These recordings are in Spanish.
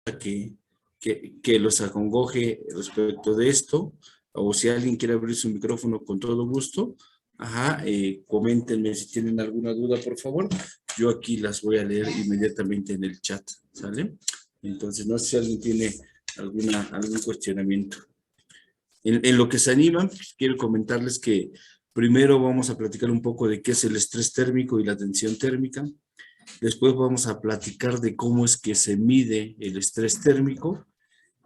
que los acongoje respecto de esto, o si alguien quiere abrir su micrófono con todo gusto, coméntenme si tienen alguna duda, por favor. Yo aquí las voy a leer inmediatamente en el chat, ¿sale? Entonces, no sé si alguien tiene algún cuestionamiento. En lo que se animan, pues, quiero comentarles que primero vamos a platicar un poco de qué es el estrés térmico y la tensión térmica. Después vamos a platicar de cómo es que se mide el estrés térmico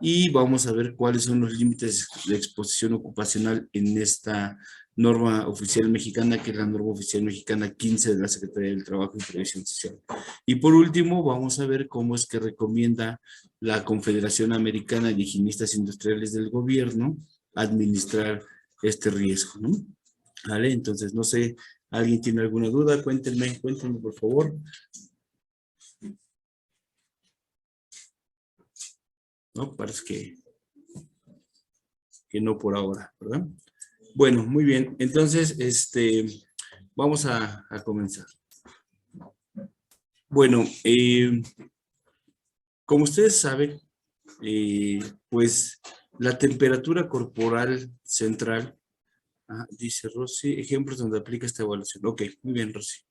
y vamos a ver cuáles son los límites de exposición ocupacional en esta norma oficial mexicana, que es la norma oficial mexicana 15 de la Secretaría del Trabajo y Previsión Social. Y por último, vamos a ver cómo es que recomienda la Confederación Americana de Higienistas Industriales del Gobierno administrar este riesgo, ¿no? ¿Vale? Entonces, no sé, ¿alguien tiene alguna duda? Cuéntenme por favor. No, parece que no por ahora, ¿verdad? Bueno, muy bien. Entonces, vamos a comenzar. Bueno, como ustedes saben, pues la temperatura corporal central, dice Rosy, ejemplos donde aplica esta evaluación. Ok, muy bien, Rosy.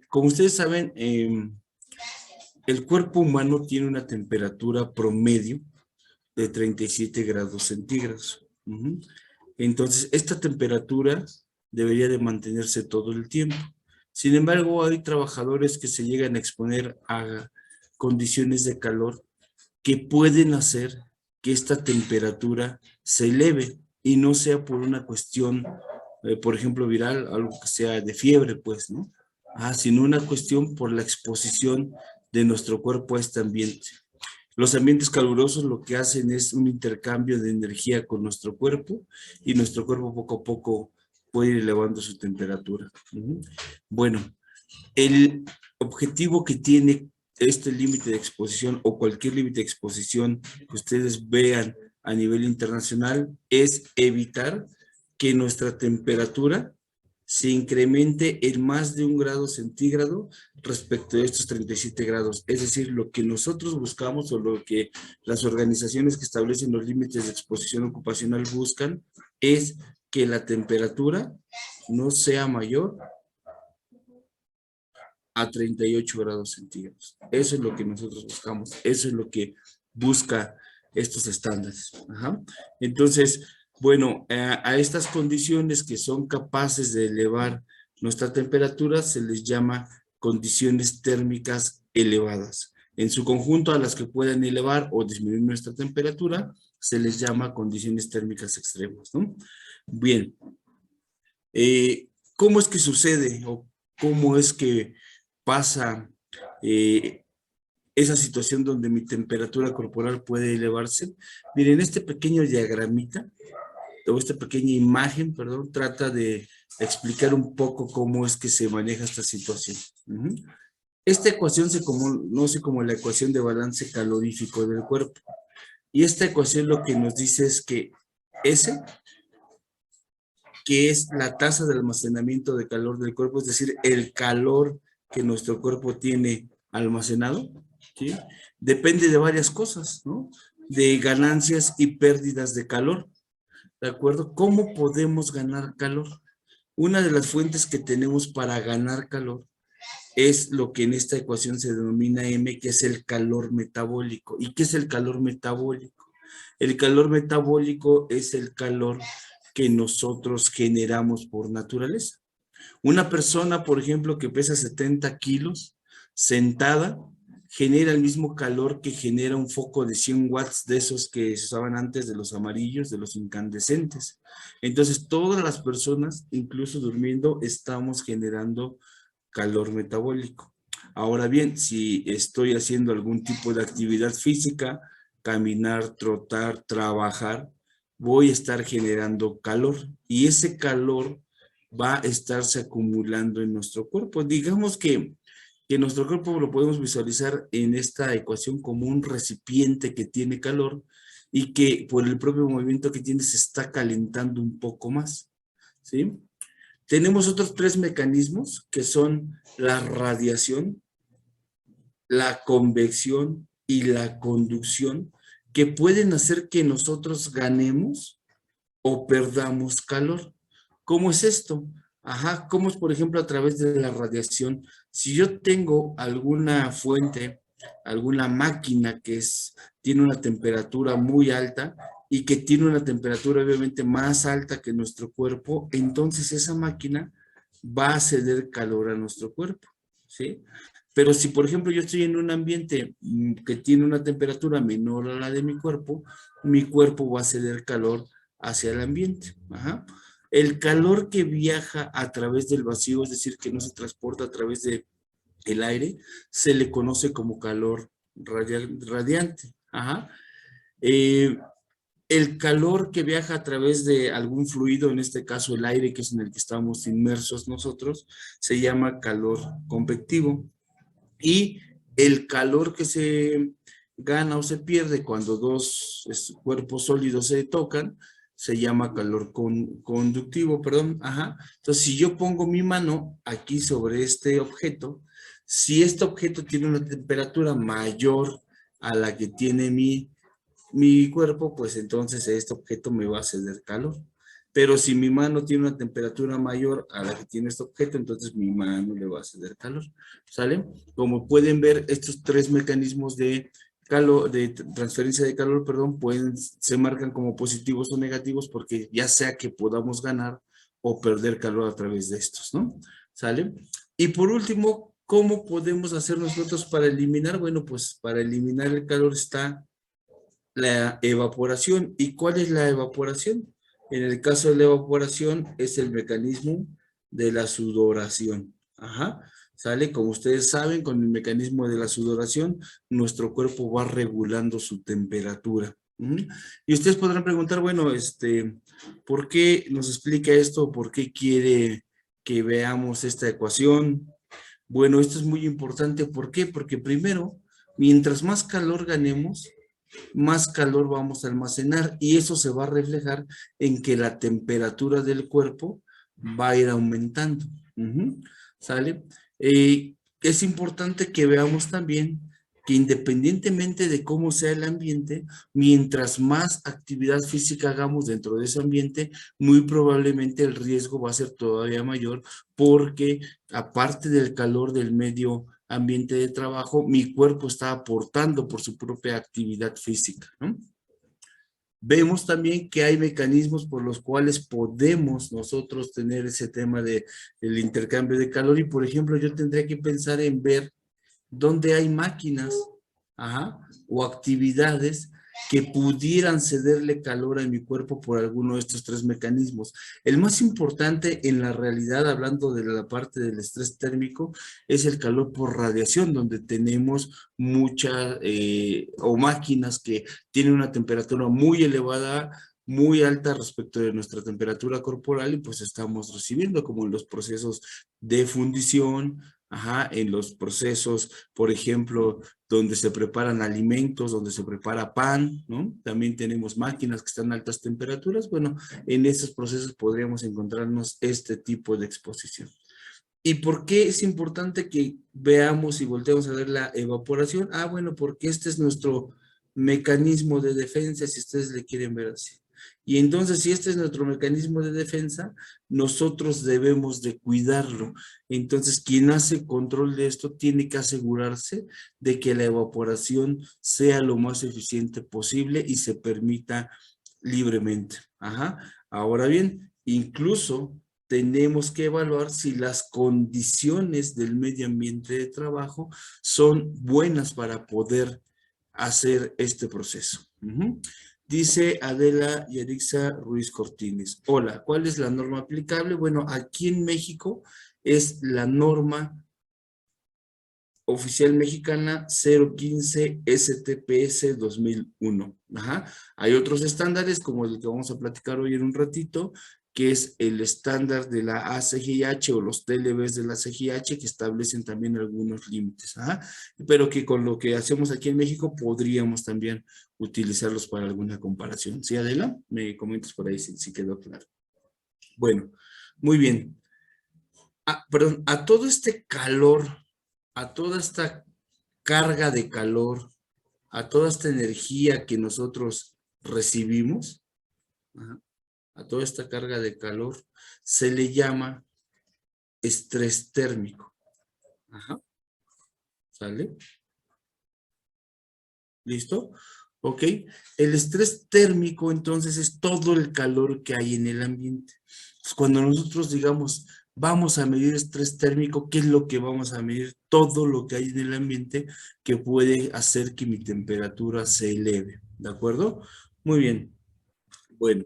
Como ustedes saben, el cuerpo humano tiene una temperatura promedio de 37 grados centígrados. Entonces, esta temperatura debería de mantenerse todo el tiempo. Sin embargo, hay trabajadores que se llegan a exponer a condiciones de calor que pueden hacer que esta temperatura se eleve y no sea por una cuestión, por ejemplo, viral, algo que sea de fiebre, pues, ¿no? Sino una cuestión por la exposición de nuestro cuerpo a este ambiente. Los ambientes calurosos lo que hacen es un intercambio de energía con nuestro cuerpo y nuestro cuerpo poco a poco puede ir elevando su temperatura. Bueno, el objetivo que tiene este límite de exposición o cualquier límite de exposición que ustedes vean a nivel internacional es evitar que nuestra temperatura se incremente en más de 1 grado centígrado respecto a estos 37 grados. Es decir, lo que nosotros buscamos o lo que las organizaciones que establecen los límites de exposición ocupacional buscan es que la temperatura no sea mayor a 38 grados centígrados. Eso es lo que nosotros buscamos. Eso es lo que busca estos estándares. Entonces, bueno, a estas condiciones que son capaces de elevar nuestra temperatura se les llama condiciones térmicas elevadas. En su conjunto, a las que puedan elevar o disminuir nuestra temperatura, se les llama condiciones térmicas extremas, ¿no? Bien. ¿Cómo es que sucede o cómo es que pasa esa situación donde mi temperatura corporal puede elevarse? Miren, este pequeño diagramita, o esta pequeña imagen, perdón, trata de explicar un poco cómo es que se maneja esta situación. Esta ecuación se conoce como la ecuación de balance calorífico del cuerpo. Y esta ecuación lo que nos dice es que S, que es la tasa de almacenamiento de calor del cuerpo, es decir, el calor que nuestro cuerpo tiene almacenado, ¿sí? Depende de varias cosas, ¿no? De ganancias y pérdidas de calor, ¿de acuerdo? ¿Cómo podemos ganar calor? Una de las fuentes que tenemos para ganar calor es lo que en esta ecuación se denomina M, que es el calor metabólico. ¿Y qué es el calor metabólico? El calor metabólico es el calor que nosotros generamos por naturaleza. Una persona, por ejemplo, que pesa 70 kilos, sentada, genera el mismo calor que genera un foco de 100 watts de esos que se usaban antes, de los amarillos, de los incandescentes. Entonces, todas las personas, incluso durmiendo, estamos generando calor metabólico. Ahora bien, si estoy haciendo algún tipo de actividad física, caminar, trotar, trabajar, voy a estar generando calor y ese calor va a estarse acumulando en nuestro cuerpo. Digamos que nuestro cuerpo lo podemos visualizar en esta ecuación como un recipiente que tiene calor y que por el propio movimiento que tiene se está calentando un poco más, ¿sí? Tenemos otros 3 mecanismos que son la radiación, la convección y la conducción que pueden hacer que nosotros ganemos o perdamos calor. ¿Cómo es esto? Ajá, ¿cómo es, por ejemplo, a través de la radiación? Si yo tengo alguna fuente, alguna máquina que tiene una temperatura muy alta y que tiene una temperatura obviamente más alta que nuestro cuerpo, entonces esa máquina va a ceder calor a nuestro cuerpo, ¿sí? Pero si, por ejemplo, yo estoy en un ambiente que tiene una temperatura menor a la de mi cuerpo va a ceder calor hacia el ambiente. Ajá. El calor que viaja a través del vacío, es decir, que no se transporta a través del aire, se le conoce como calor radiante. Ajá. Eh, el calor que viaja a través de algún fluido, en este caso el aire, que es en el que estamos inmersos nosotros, se llama calor convectivo. Y el calor que se gana o se pierde cuando dos cuerpos sólidos se tocan, se llama calor conductivo, perdón. Ajá. Entonces, si yo pongo mi mano aquí sobre este objeto, si este objeto tiene una temperatura mayor a la que tiene mi cuerpo, pues entonces este objeto me va a ceder calor. Pero si mi mano tiene una temperatura mayor a la que tiene este objeto, entonces mi mano le va a ceder calor. ¿Sale? Como pueden ver, estos tres mecanismos de calor, de transferencia de calor, perdón, se marcan como positivos o negativos porque ya sea que podamos ganar o perder calor a través de estos, ¿no? ¿Sale? Y por último, ¿cómo podemos hacer nosotros para eliminar? Bueno, pues para eliminar el calor está la evaporación. ¿Y cuál es la evaporación? En el caso de la evaporación es el mecanismo de la sudoración. Ajá. ¿Sale? Como ustedes saben, con el mecanismo de la sudoración, nuestro cuerpo va regulando su temperatura. Y ustedes podrán preguntar, bueno, ¿por qué nos explica esto? ¿Por qué quiere que veamos esta ecuación? Bueno, esto es muy importante. ¿Por qué? Porque primero, mientras más calor ganemos, más calor vamos a almacenar y eso se va a reflejar en que la temperatura del cuerpo va a ir aumentando. ¿Sale? Es importante que veamos también que independientemente de cómo sea el ambiente, mientras más actividad física hagamos dentro de ese ambiente, muy probablemente el riesgo va a ser todavía mayor porque aparte del calor del medio ambiente de trabajo, mi cuerpo está aportando por su propia actividad física, ¿no? Vemos también que hay mecanismos por los cuales podemos nosotros tener ese tema del intercambio de calor y, por ejemplo, yo tendría que pensar en ver dónde hay máquinas, ajá, o actividades que pudieran cederle calor a mi cuerpo por alguno de estos tres mecanismos. El más importante en la realidad, hablando de la parte del estrés térmico, es el calor por radiación, donde tenemos muchas o máquinas que tienen una temperatura muy elevada, muy alta respecto de nuestra temperatura corporal y pues estamos recibiendo como en los procesos de fundición, ajá, en los procesos, por ejemplo, donde se preparan alimentos, donde se prepara pan, ¿no? También tenemos máquinas que están a altas temperaturas. Bueno, en estos procesos podríamos encontrarnos este tipo de exposición. ¿Y por qué es importante que veamos y volteemos a ver la evaporación? Ah, bueno, porque este es nuestro mecanismo de defensa, si ustedes le quieren ver así. Y entonces, si este es nuestro mecanismo de defensa, nosotros debemos de cuidarlo. Entonces, quien hace control de esto tiene que asegurarse de que la evaporación sea lo más eficiente posible y se permita libremente. Ajá. Ahora bien, incluso tenemos que evaluar si las condiciones del medio ambiente de trabajo son buenas para poder hacer este proceso. Dice Adela Yerixa Ruiz Cortines. Hola, ¿cuál es la norma aplicable? Bueno, aquí en México es la norma oficial mexicana 015 STPS 2001. Ajá. Hay otros estándares como el que vamos a platicar hoy en un ratito, que es el estándar de la ACGIH o los TLBs de la ACGIH que establecen también algunos límites. Ajá. Pero que con lo que hacemos aquí en México podríamos también utilizarlos para alguna comparación. ¿Sí, Adela? Me comentas por ahí si quedó claro. Bueno, muy bien. Perdón, a todo este calor, a toda esta carga de calor a toda esta energía que nosotros recibimos, ajá, a toda esta carga de calor, se le llama estrés térmico. Ajá. ¿Sale? ¿Listo? ¿Ok? El estrés térmico, entonces, es todo el calor que hay en el ambiente. Entonces, cuando nosotros digamos, vamos a medir estrés térmico, ¿qué es lo que vamos a medir? Todo lo que hay en el ambiente que puede hacer que mi temperatura se eleve. ¿De acuerdo? Muy bien. Bueno,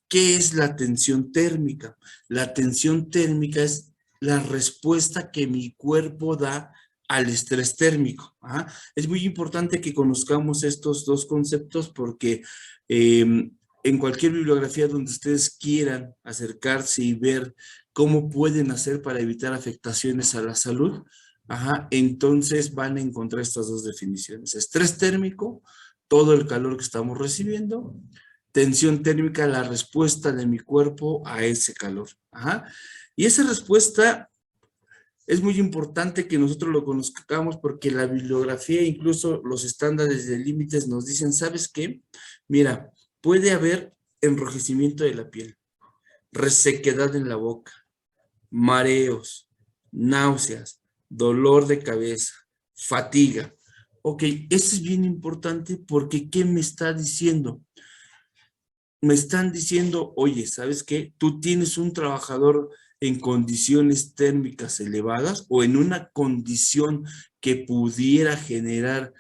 ¿qué es la tensión térmica? La tensión térmica es la respuesta que mi cuerpo da al estrés térmico. Ajá. Es muy importante que conozcamos estos dos conceptos porque en cualquier bibliografía donde ustedes quieran acercarse y ver cómo pueden hacer para evitar afectaciones a la salud, ajá, entonces van a encontrar estas dos definiciones. Estrés térmico, todo el calor que estamos recibiendo. Tensión térmica, la respuesta de mi cuerpo a ese calor. Ajá. Y esa respuesta es muy importante que nosotros lo conozcamos porque la bibliografía, incluso los estándares de límites nos dicen, ¿sabes qué? Mira, puede haber enrojecimiento de la piel, resequedad en la boca, mareos, náuseas, dolor de cabeza, fatiga. Ok, eso es bien importante porque ¿qué me está diciendo? Me están diciendo, oye, ¿sabes qué? Tú tienes un trabajador en condiciones térmicas elevadas o en una condición que pudiera generar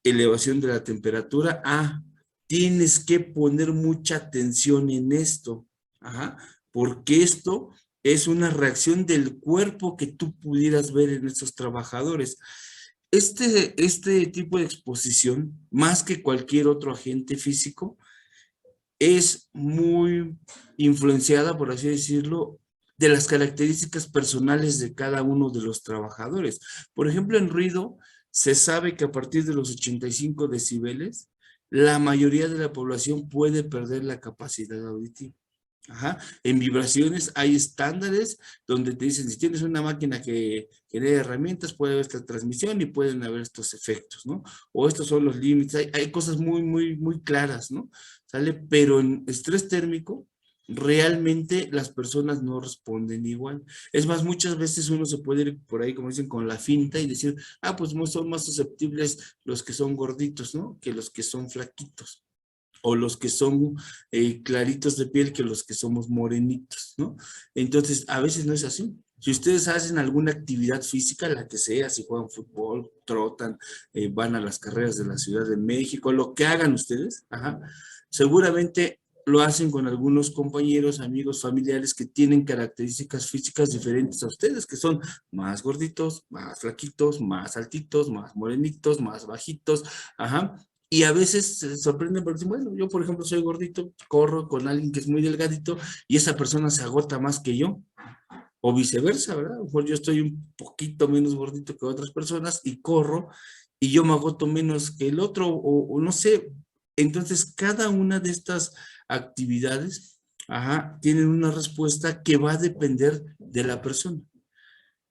elevación de la temperatura. Ah, tienes que poner mucha atención en esto. Ajá, porque esto es una reacción del cuerpo que tú pudieras ver en estos trabajadores. Este tipo de exposición, más que cualquier otro agente físico, es muy influenciada, por así decirlo, de las características personales de cada uno de los trabajadores. Por ejemplo, en ruido, se sabe que a partir de los 85 decibeles, la mayoría de la población puede perder la capacidad auditiva. Ajá. En vibraciones hay estándares donde te dicen, si tienes una máquina que genera herramientas, puede haber esta transmisión y pueden haber estos efectos, ¿no? O estos son los límites, hay cosas muy claras, ¿no? ¿Sale? Pero en estrés térmico, realmente las personas no responden igual. Es más, muchas veces uno se puede ir por ahí, como dicen, con la finta y decir, ah, pues son más susceptibles los que son gorditos, ¿no? Que los que son flaquitos o los que son claritos de piel que los que somos morenitos, ¿no? Entonces, a veces no es así. Si ustedes hacen alguna actividad física, la que sea, si juegan fútbol, trotan, van a las carreras de la Ciudad de México, lo que hagan ustedes, ajá, seguramente lo hacen con algunos compañeros, amigos, familiares que tienen características físicas diferentes a ustedes, que son más gorditos, más flaquitos, más altitos, más morenitos, más bajitos, ajá. Y a veces se sorprenden porque dicen, bueno, yo por ejemplo soy gordito, corro con alguien que es muy delgadito y esa persona se agota más que yo, o viceversa, ¿verdad? A lo mejor yo estoy un poquito menos gordito que otras personas y corro y yo me agoto menos que el otro, o no sé. Entonces, cada una de estas actividades, ajá, tienen una respuesta que va a depender de la persona.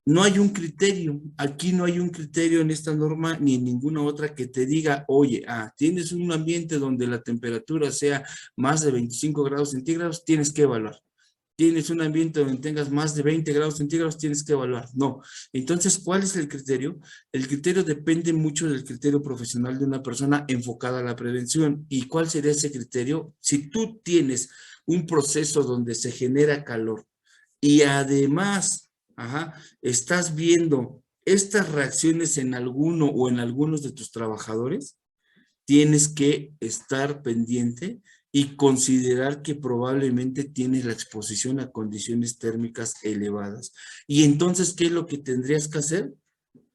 No hay un criterio, aquí no hay un criterio en esta norma ni en ninguna otra que te diga, oye, tienes un ambiente donde la temperatura sea más de 25 grados centígrados, tienes que evaluar. Tienes un ambiente donde tengas más de 20 grados centígrados, tienes que evaluar. No. Entonces, ¿cuál es el criterio? El criterio depende mucho del criterio profesional de una persona enfocada a la prevención. ¿Y cuál sería ese criterio? Si tú tienes un proceso donde se genera calor y además, ajá, estás viendo estas reacciones en alguno o en algunos de tus trabajadores, tienes que estar pendiente y considerar que probablemente tienes la exposición a condiciones térmicas elevadas. Y entonces, ¿qué es lo que tendrías que hacer?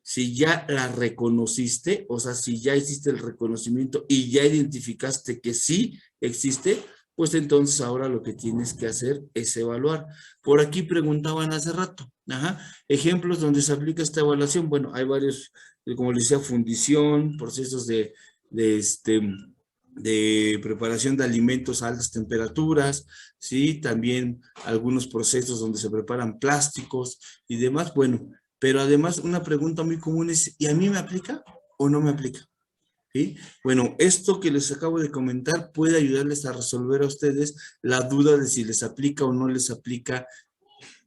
Si ya la reconociste, o sea, si ya hiciste el reconocimiento y ya identificaste que sí existe, pues entonces ahora lo que tienes que hacer es evaluar. Por aquí preguntaban hace rato, ajá, ejemplos donde se aplica esta evaluación. Bueno, hay varios, como les decía, fundición, procesos de preparación de alimentos a altas temperaturas, ¿sí? También algunos procesos donde se preparan plásticos y demás. Bueno, pero además una pregunta muy común es, ¿y a mí me aplica o no me aplica? ¿Sí? Bueno, esto que les acabo de comentar puede ayudarles a resolver a ustedes la duda de si les aplica o no les aplica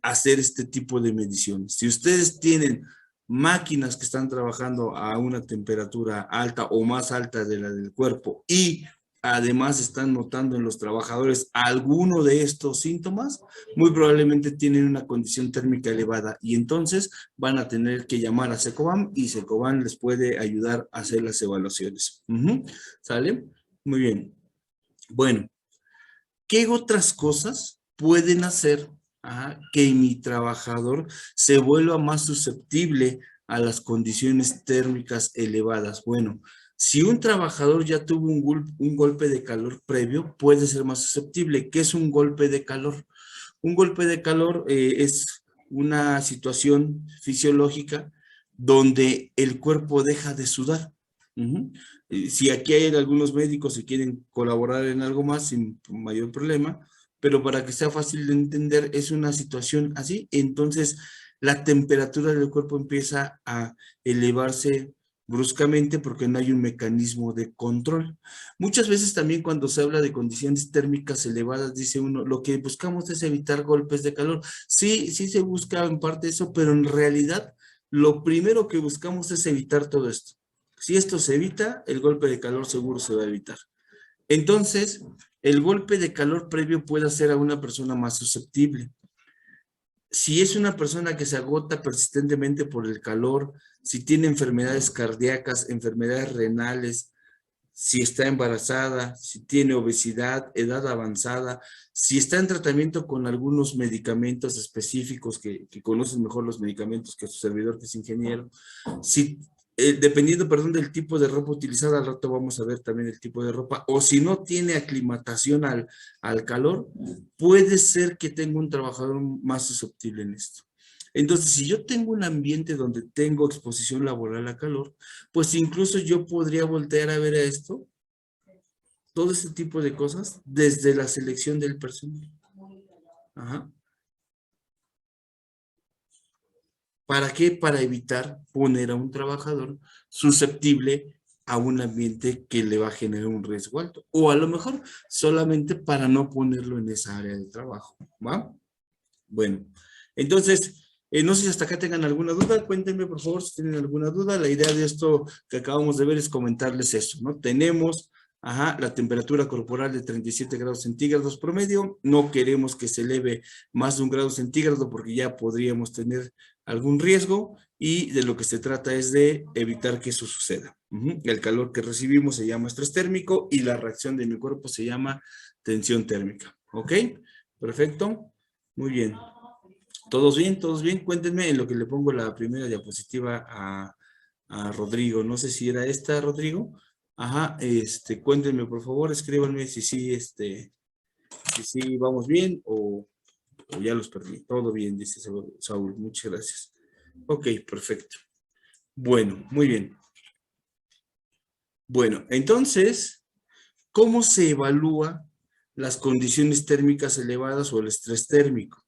hacer este tipo de mediciones. Si ustedes tienen máquinas que están trabajando a una temperatura alta o más alta de la del cuerpo y además están notando en los trabajadores alguno de estos síntomas, muy probablemente tienen una condición térmica elevada y entonces van a tener que llamar a Secobam y Secobam les puede ayudar a hacer las evaluaciones. ¿Sale? Muy bien. Bueno, ¿qué otras cosas pueden hacer que mi trabajador se vuelva más susceptible a las condiciones térmicas elevadas? Bueno, si un trabajador ya tuvo un golpe de calor previo, puede ser más susceptible. ¿Qué es un golpe de calor? Un golpe de calor es una situación fisiológica donde el cuerpo deja de sudar. Si aquí hay algunos médicos que quieren colaborar en algo más, sin mayor problema, pero para que sea fácil de entender, es una situación así. Entonces, la temperatura del cuerpo empieza a elevarse bruscamente porque no hay un mecanismo de control. Muchas veces también cuando se habla de condiciones térmicas elevadas, dice uno, lo que buscamos es evitar golpes de calor. Sí, sí se busca en parte eso, pero en realidad lo primero que buscamos es evitar todo esto. Si esto se evita, el golpe de calor seguro se va a evitar. Entonces, el golpe de calor previo puede hacer a una persona más susceptible. Si es una persona que se agota persistentemente por el calor, si tiene enfermedades cardíacas, enfermedades renales, si está embarazada, si tiene obesidad, edad avanzada, si está en tratamiento con algunos medicamentos específicos que conocen mejor los medicamentos que su servidor que es ingeniero, si dependiendo, perdón, del tipo de ropa utilizada, al rato vamos a ver también el tipo de ropa, o si no tiene aclimatación al calor, puede ser que tenga un trabajador más susceptible en esto. Entonces, si yo tengo un ambiente donde tengo exposición laboral a calor, pues incluso yo podría voltear a ver a esto, todo este tipo de cosas, desde la selección del personal. Ajá. ¿Para qué? Para evitar poner a un trabajador susceptible a un ambiente que le va a generar un riesgo alto. O a lo mejor solamente para no ponerlo en esa área de trabajo. ¿Va? Bueno, entonces, no sé si hasta acá tengan alguna duda. Cuéntenme, por favor, si tienen alguna duda. La idea de esto que acabamos de ver es comentarles eso, ¿no? Tenemos la temperatura corporal de 37 grados centígrados promedio. No queremos que se eleve más de 1 grado centígrado porque ya podríamos tener algún riesgo y de lo que se trata es de evitar que eso suceda. El calor que recibimos se llama estrés térmico y la reacción de mi cuerpo se llama tensión térmica. ¿Ok? Perfecto. Muy bien. ¿Todos bien? ¿Todos bien? Cuéntenme en lo que le pongo la primera diapositiva a Rodrigo. No sé si era esta, Rodrigo. Cuéntenme, por favor, escríbanme si sí, si sí vamos bien o ya los perdí. Todo bien, dice Saúl. Muchas gracias. Ok, perfecto. Bueno, muy bien. Bueno, entonces, ¿cómo se evalúa las condiciones térmicas elevadas o el estrés térmico?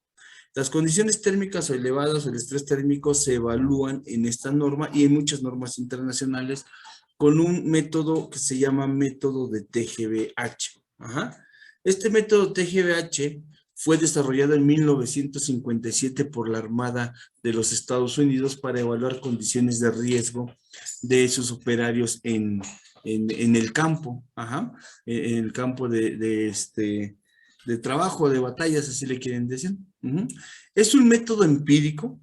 Las condiciones térmicas o elevadas o el estrés térmico se evalúan en esta norma y en muchas normas internacionales con un método que se llama método de TGBH. Este método TGBH fue desarrollado en 1957 por la Armada de los Estados Unidos para evaluar condiciones de riesgo de sus operarios en el campo, en el campo de trabajo, de batallas, así le quieren decir. Es un método empírico.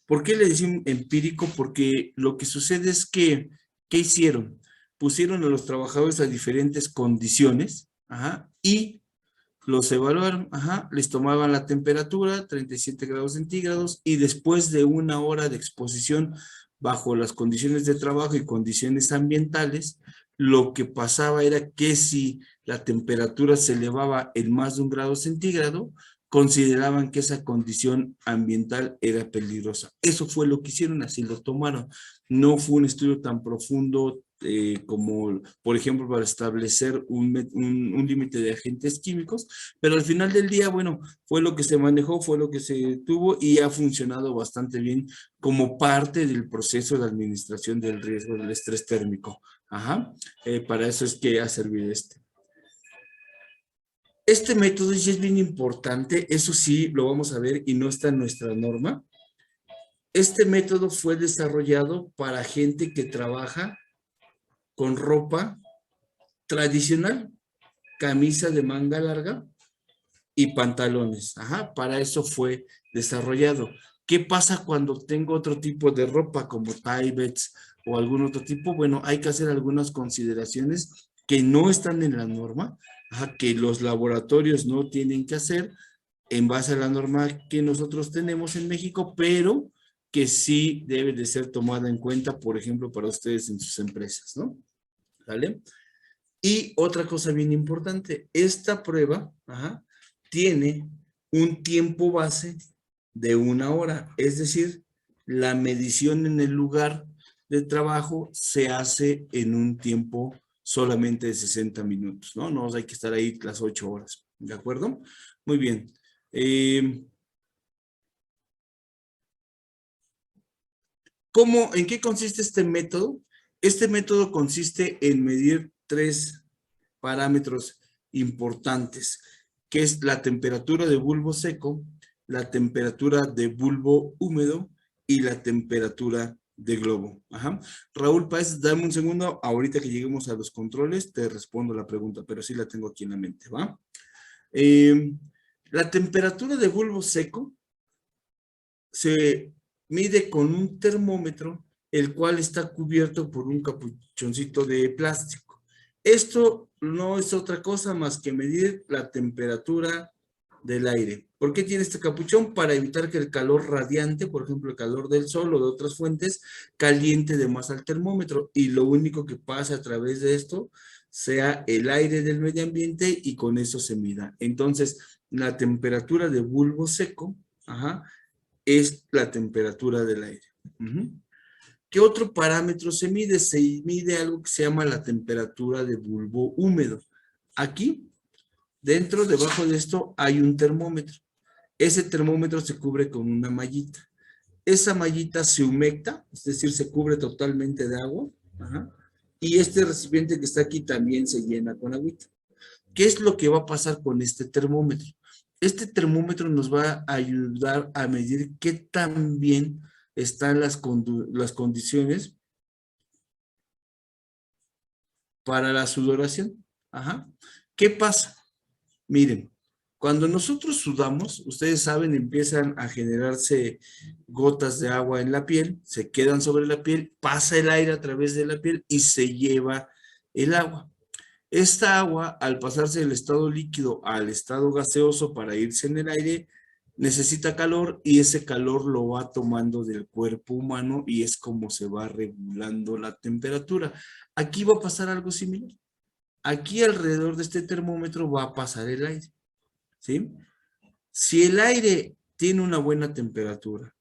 ¿Por qué le decimos empírico? Porque lo que sucede es que, ¿qué hicieron? Pusieron a los trabajadores a diferentes condiciones, y los evaluaron, les tomaban la temperatura, 37 grados centígrados, y después de 1 hora de exposición bajo las condiciones de trabajo y condiciones ambientales, lo que pasaba era que si la temperatura se elevaba en más de 1 grado centígrado, consideraban que esa condición ambiental era peligrosa. Eso fue lo que hicieron, así lo tomaron. No fue un estudio tan profundo como, por ejemplo, para establecer un límite de agentes químicos, pero al final del día, bueno, fue lo que se manejó, fue lo que se tuvo y ha funcionado bastante bien como parte del proceso de administración del riesgo del estrés térmico. Ajá. Para eso es que ha servido este. Este método sí es bien importante, eso sí lo vamos a ver y no está en nuestra norma. Este método fue desarrollado para gente que trabaja con ropa tradicional, camisa de manga larga y pantalones. Ajá, para eso fue desarrollado. ¿Qué pasa cuando tengo otro tipo de ropa como Tyvek o algún otro tipo? Bueno, hay que hacer algunas consideraciones que no están en la norma, ajá, que los laboratorios no tienen que hacer en base a la norma que nosotros tenemos en México, pero que sí debe de ser tomada en cuenta, por ejemplo, para ustedes en sus empresas, ¿no? ¿Vale? Y otra cosa bien importante, esta prueba, ajá, tiene un tiempo base de 1 hora, es decir, la medición en el lugar de trabajo se hace en un tiempo solamente de 60 minutos, ¿no? No hay que estar ahí las 8 horas, ¿de acuerdo? Muy bien. ¿En qué consiste este método? Este método consiste en medir 3 parámetros importantes, que es la temperatura de bulbo seco, la temperatura de bulbo húmedo y la temperatura de globo. Ajá. Raúl Páez, dame un segundo, ahorita que lleguemos a los controles te respondo la pregunta, pero sí la tengo aquí en la mente, ¿va? Eh, la temperatura de bulbo seco se mide con un termómetro, el cual está cubierto por un capuchoncito de plástico. Esto no es otra cosa más que medir la temperatura del aire. ¿Por qué tiene este capuchón? Para evitar que el calor radiante, por ejemplo, el calor del sol o de otras fuentes, caliente de más al termómetro y lo único que pasa a través de esto sea el aire del medio ambiente y con eso se mida. Entonces, la temperatura de bulbo seco, ajá, es la temperatura del aire. ¿Qué otro parámetro se mide? Se mide algo que se llama la temperatura de bulbo húmedo. Aquí, debajo de esto, hay un termómetro. Ese termómetro se cubre con una mallita. Esa mallita se humecta, es decir, se cubre totalmente de agua. Ajá, y este recipiente que está aquí también se llena con agüita. ¿Qué es lo que va a pasar con este termómetro? Este termómetro nos va a ayudar a medir qué tan bien están las condiciones para la sudoración. Ajá. ¿Qué pasa? Miren, cuando nosotros sudamos, ustedes saben, empiezan a generarse gotas de agua en la piel, se quedan sobre la piel, pasa el aire a través de la piel y se lleva el agua. Esta agua, al pasarse del estado líquido al estado gaseoso para irse en el aire, necesita calor y ese calor lo va tomando del cuerpo humano y es como se va regulando la temperatura. Aquí va a pasar algo similar. Aquí alrededor de este termómetro va a pasar el aire, ¿sí? Si el aire tiene una buena temperatura,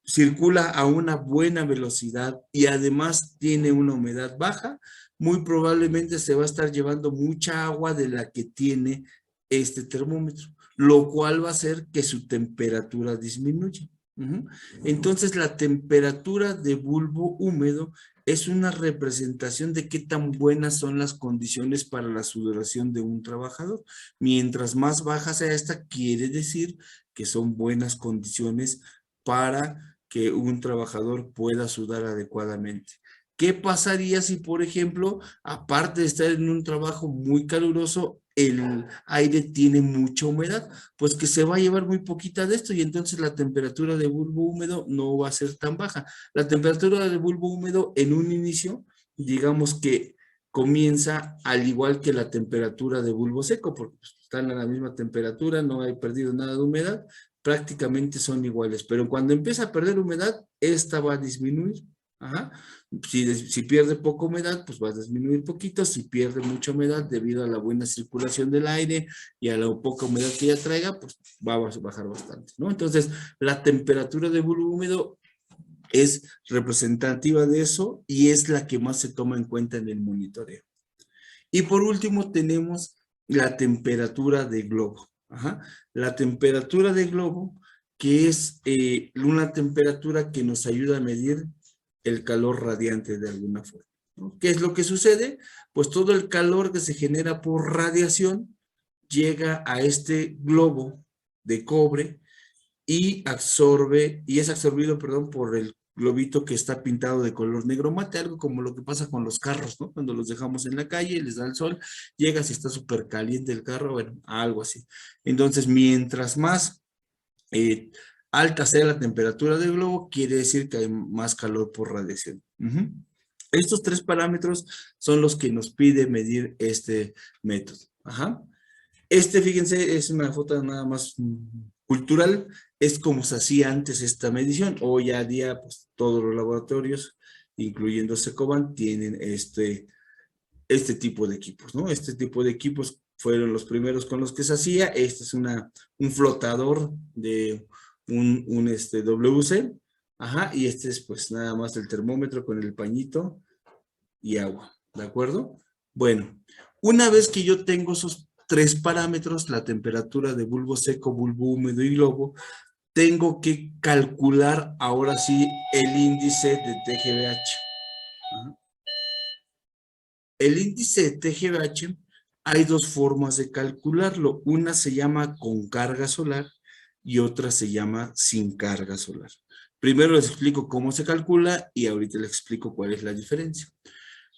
circula a una buena velocidad y además tiene una humedad baja, muy probablemente se va a estar llevando mucha agua de la que tiene este termómetro, lo cual va a hacer que su temperatura disminuya. Entonces, la temperatura de bulbo húmedo es una representación de qué tan buenas son las condiciones para la sudoración de un trabajador. Mientras más baja sea esta, quiere decir que son buenas condiciones para que un trabajador pueda sudar adecuadamente. ¿Qué pasaría si, por ejemplo, aparte de estar en un trabajo muy caluroso, el aire tiene mucha humedad? Pues que se va a llevar muy poquita de esto y entonces la temperatura de bulbo húmedo no va a ser tan baja. La temperatura de bulbo húmedo en un inicio, digamos que comienza al igual que la temperatura de bulbo seco, porque están a la misma temperatura, no hay perdido nada de humedad, prácticamente son iguales, pero cuando empieza a perder humedad, esta va a disminuir. Ajá. Si pierde poca humedad, pues va a disminuir poquito. Si pierde mucha humedad debido a la buena circulación del aire y a la poca humedad que ya traiga, pues va a bajar bastante, ¿no? Entonces, la temperatura de bulbo húmedo es representativa de eso y es la que más se toma en cuenta en el monitoreo. Y por último tenemos la temperatura de globo. Ajá. La temperatura de globo, que es una temperatura que nos ayuda a medir el calor radiante de alguna forma. ¿no? ¿Qué es lo que sucede? Pues todo el calor que se genera por radiación llega a este globo de cobre y es absorbido, perdón, por el globito que está pintado de color negro mate, algo como lo que pasa con los carros, ¿no? Cuando los dejamos en la calle, les da el sol, llegas y está súper caliente el carro, bueno, algo así. Entonces, mientras más eh, alta sea la temperatura del globo, quiere decir que hay más calor por radiación. Ujú. Estos tres parámetros son los que nos pide medir este método. Ajá. Fíjense, es una foto nada más cultural, es como se hacía antes esta medición. Hoy a día, pues todos los laboratorios, incluyendo Secoban, tienen este tipo de equipos, ¿no? Este tipo de equipos fueron los primeros con los que se hacía. Este es un flotador de un WC, ajá, y este es pues nada más el termómetro con el pañito y agua, ¿de acuerdo? Bueno, una vez que yo tengo esos tres parámetros, la temperatura de bulbo seco, bulbo húmedo y globo, tengo que calcular ahora sí el índice de TGVH. Ajá. El índice de TGVH, hay dos formas de calcularlo. Una se llama con carga solar y otra se llama sin carga solar. Primero les explico cómo se calcula y ahorita les explico cuál es la diferencia.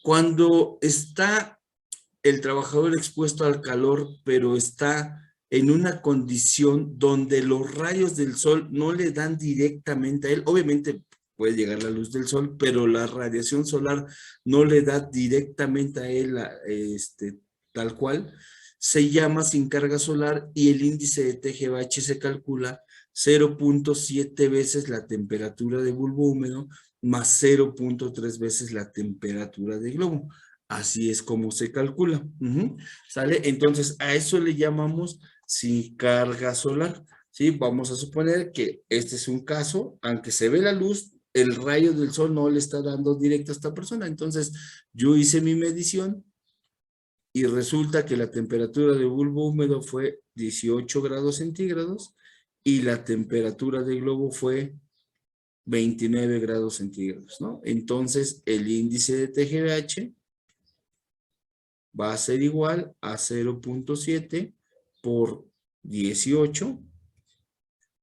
Cuando está el trabajador expuesto al calor, pero está en una condición donde los rayos del sol no le dan directamente a él, obviamente puede llegar la luz del sol, pero la radiación solar no le da directamente a él tal cual, se llama sin carga solar y el índice de TGVH se calcula 0.7 veces la temperatura de bulbo húmedo más 0.3 veces la temperatura de globo. Así es como se calcula. ¿Sale? Entonces, a eso le llamamos sin carga solar. ¿Sí? Vamos a suponer que este es un caso, aunque se ve la luz, el rayo del sol no le está dando directo a esta persona. Entonces, yo hice mi medición y resulta que la temperatura de bulbo húmedo fue 18 grados centígrados y la temperatura de globo fue 29 grados centígrados, ¿no? Entonces, el índice de TGVH va a ser igual a 0.7 por 18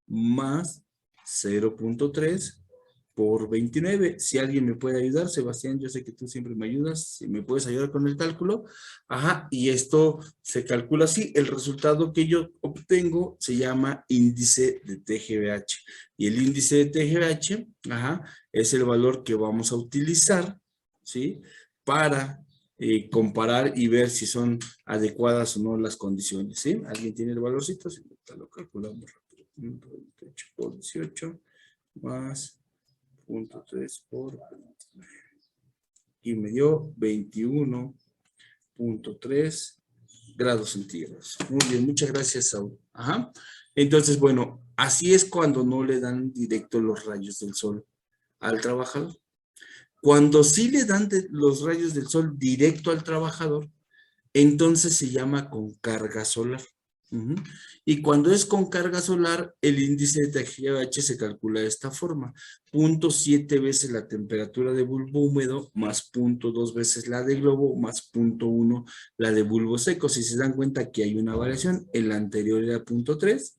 más 0.3 por 29. Si alguien me puede ayudar, Sebastián, yo sé que tú siempre me ayudas, si me puedes ayudar con el cálculo. Ajá, y esto se calcula así. El resultado que yo obtengo se llama índice de TGVH. Y el índice de TGVH, ajá, es el valor que vamos a utilizar, ¿sí? Para comparar y ver si son adecuadas o no las condiciones, ¿sí? ¿Alguien tiene el valorcito? Si no, lo calculamos rápido. 28 por 18 más 0.3 por 29. Y me dio 21.3 grados centígrados. Muy bien, muchas gracias, Saúl. Ajá. Entonces, bueno, así es cuando no le dan directo los rayos del sol al trabajador. Cuando sí le dan los rayos del sol directo al trabajador, entonces se llama con carga solar. Y cuando es con carga solar, el índice de TGVH se calcula de esta forma: 0.7 veces la temperatura de bulbo húmedo más 0.2 veces la de globo más 0.1 la de bulbo seco. Si se dan cuenta que hay una variación, en la anterior era 0.3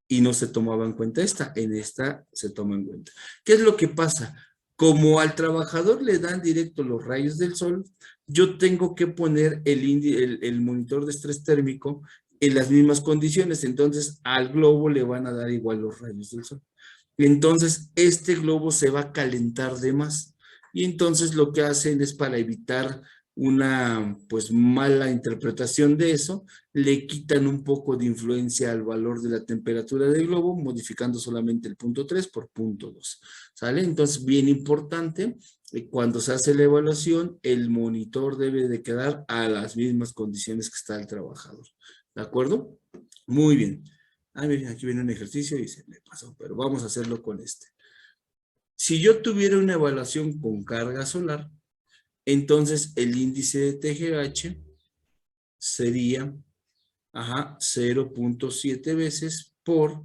y no se tomaba en cuenta esta, en esta se toma en cuenta. ¿Qué es lo que pasa? Como al trabajador le dan directo los rayos del sol, yo tengo que poner el monitor de estrés térmico en las mismas condiciones, entonces al globo le van a dar igual los rayos del sol. Entonces este globo se va a calentar de más y entonces lo que hacen es, para evitar una pues mala interpretación de eso, le quitan un poco de influencia al valor de la temperatura del globo, modificando solamente el 0.3 por 0.2, ¿sale? Entonces, bien importante, cuando se hace la evaluación, el monitor debe de quedar a las mismas condiciones que está el trabajador, ¿de acuerdo? Muy bien. Ah, miren, aquí viene un ejercicio y se me pasó, pero vamos a hacerlo con este. Si yo tuviera una evaluación con carga solar, entonces el índice de TGVH sería 0.7 veces por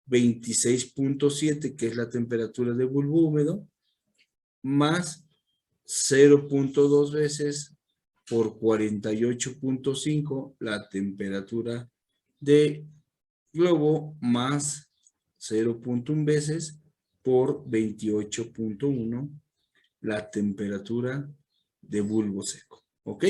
26.7, que es la temperatura de bulbo húmedo, más 0.2 veces por 48.5 la temperatura de globo más 0.1 veces por 28.1 la temperatura de bulbo seco. ¿Ok?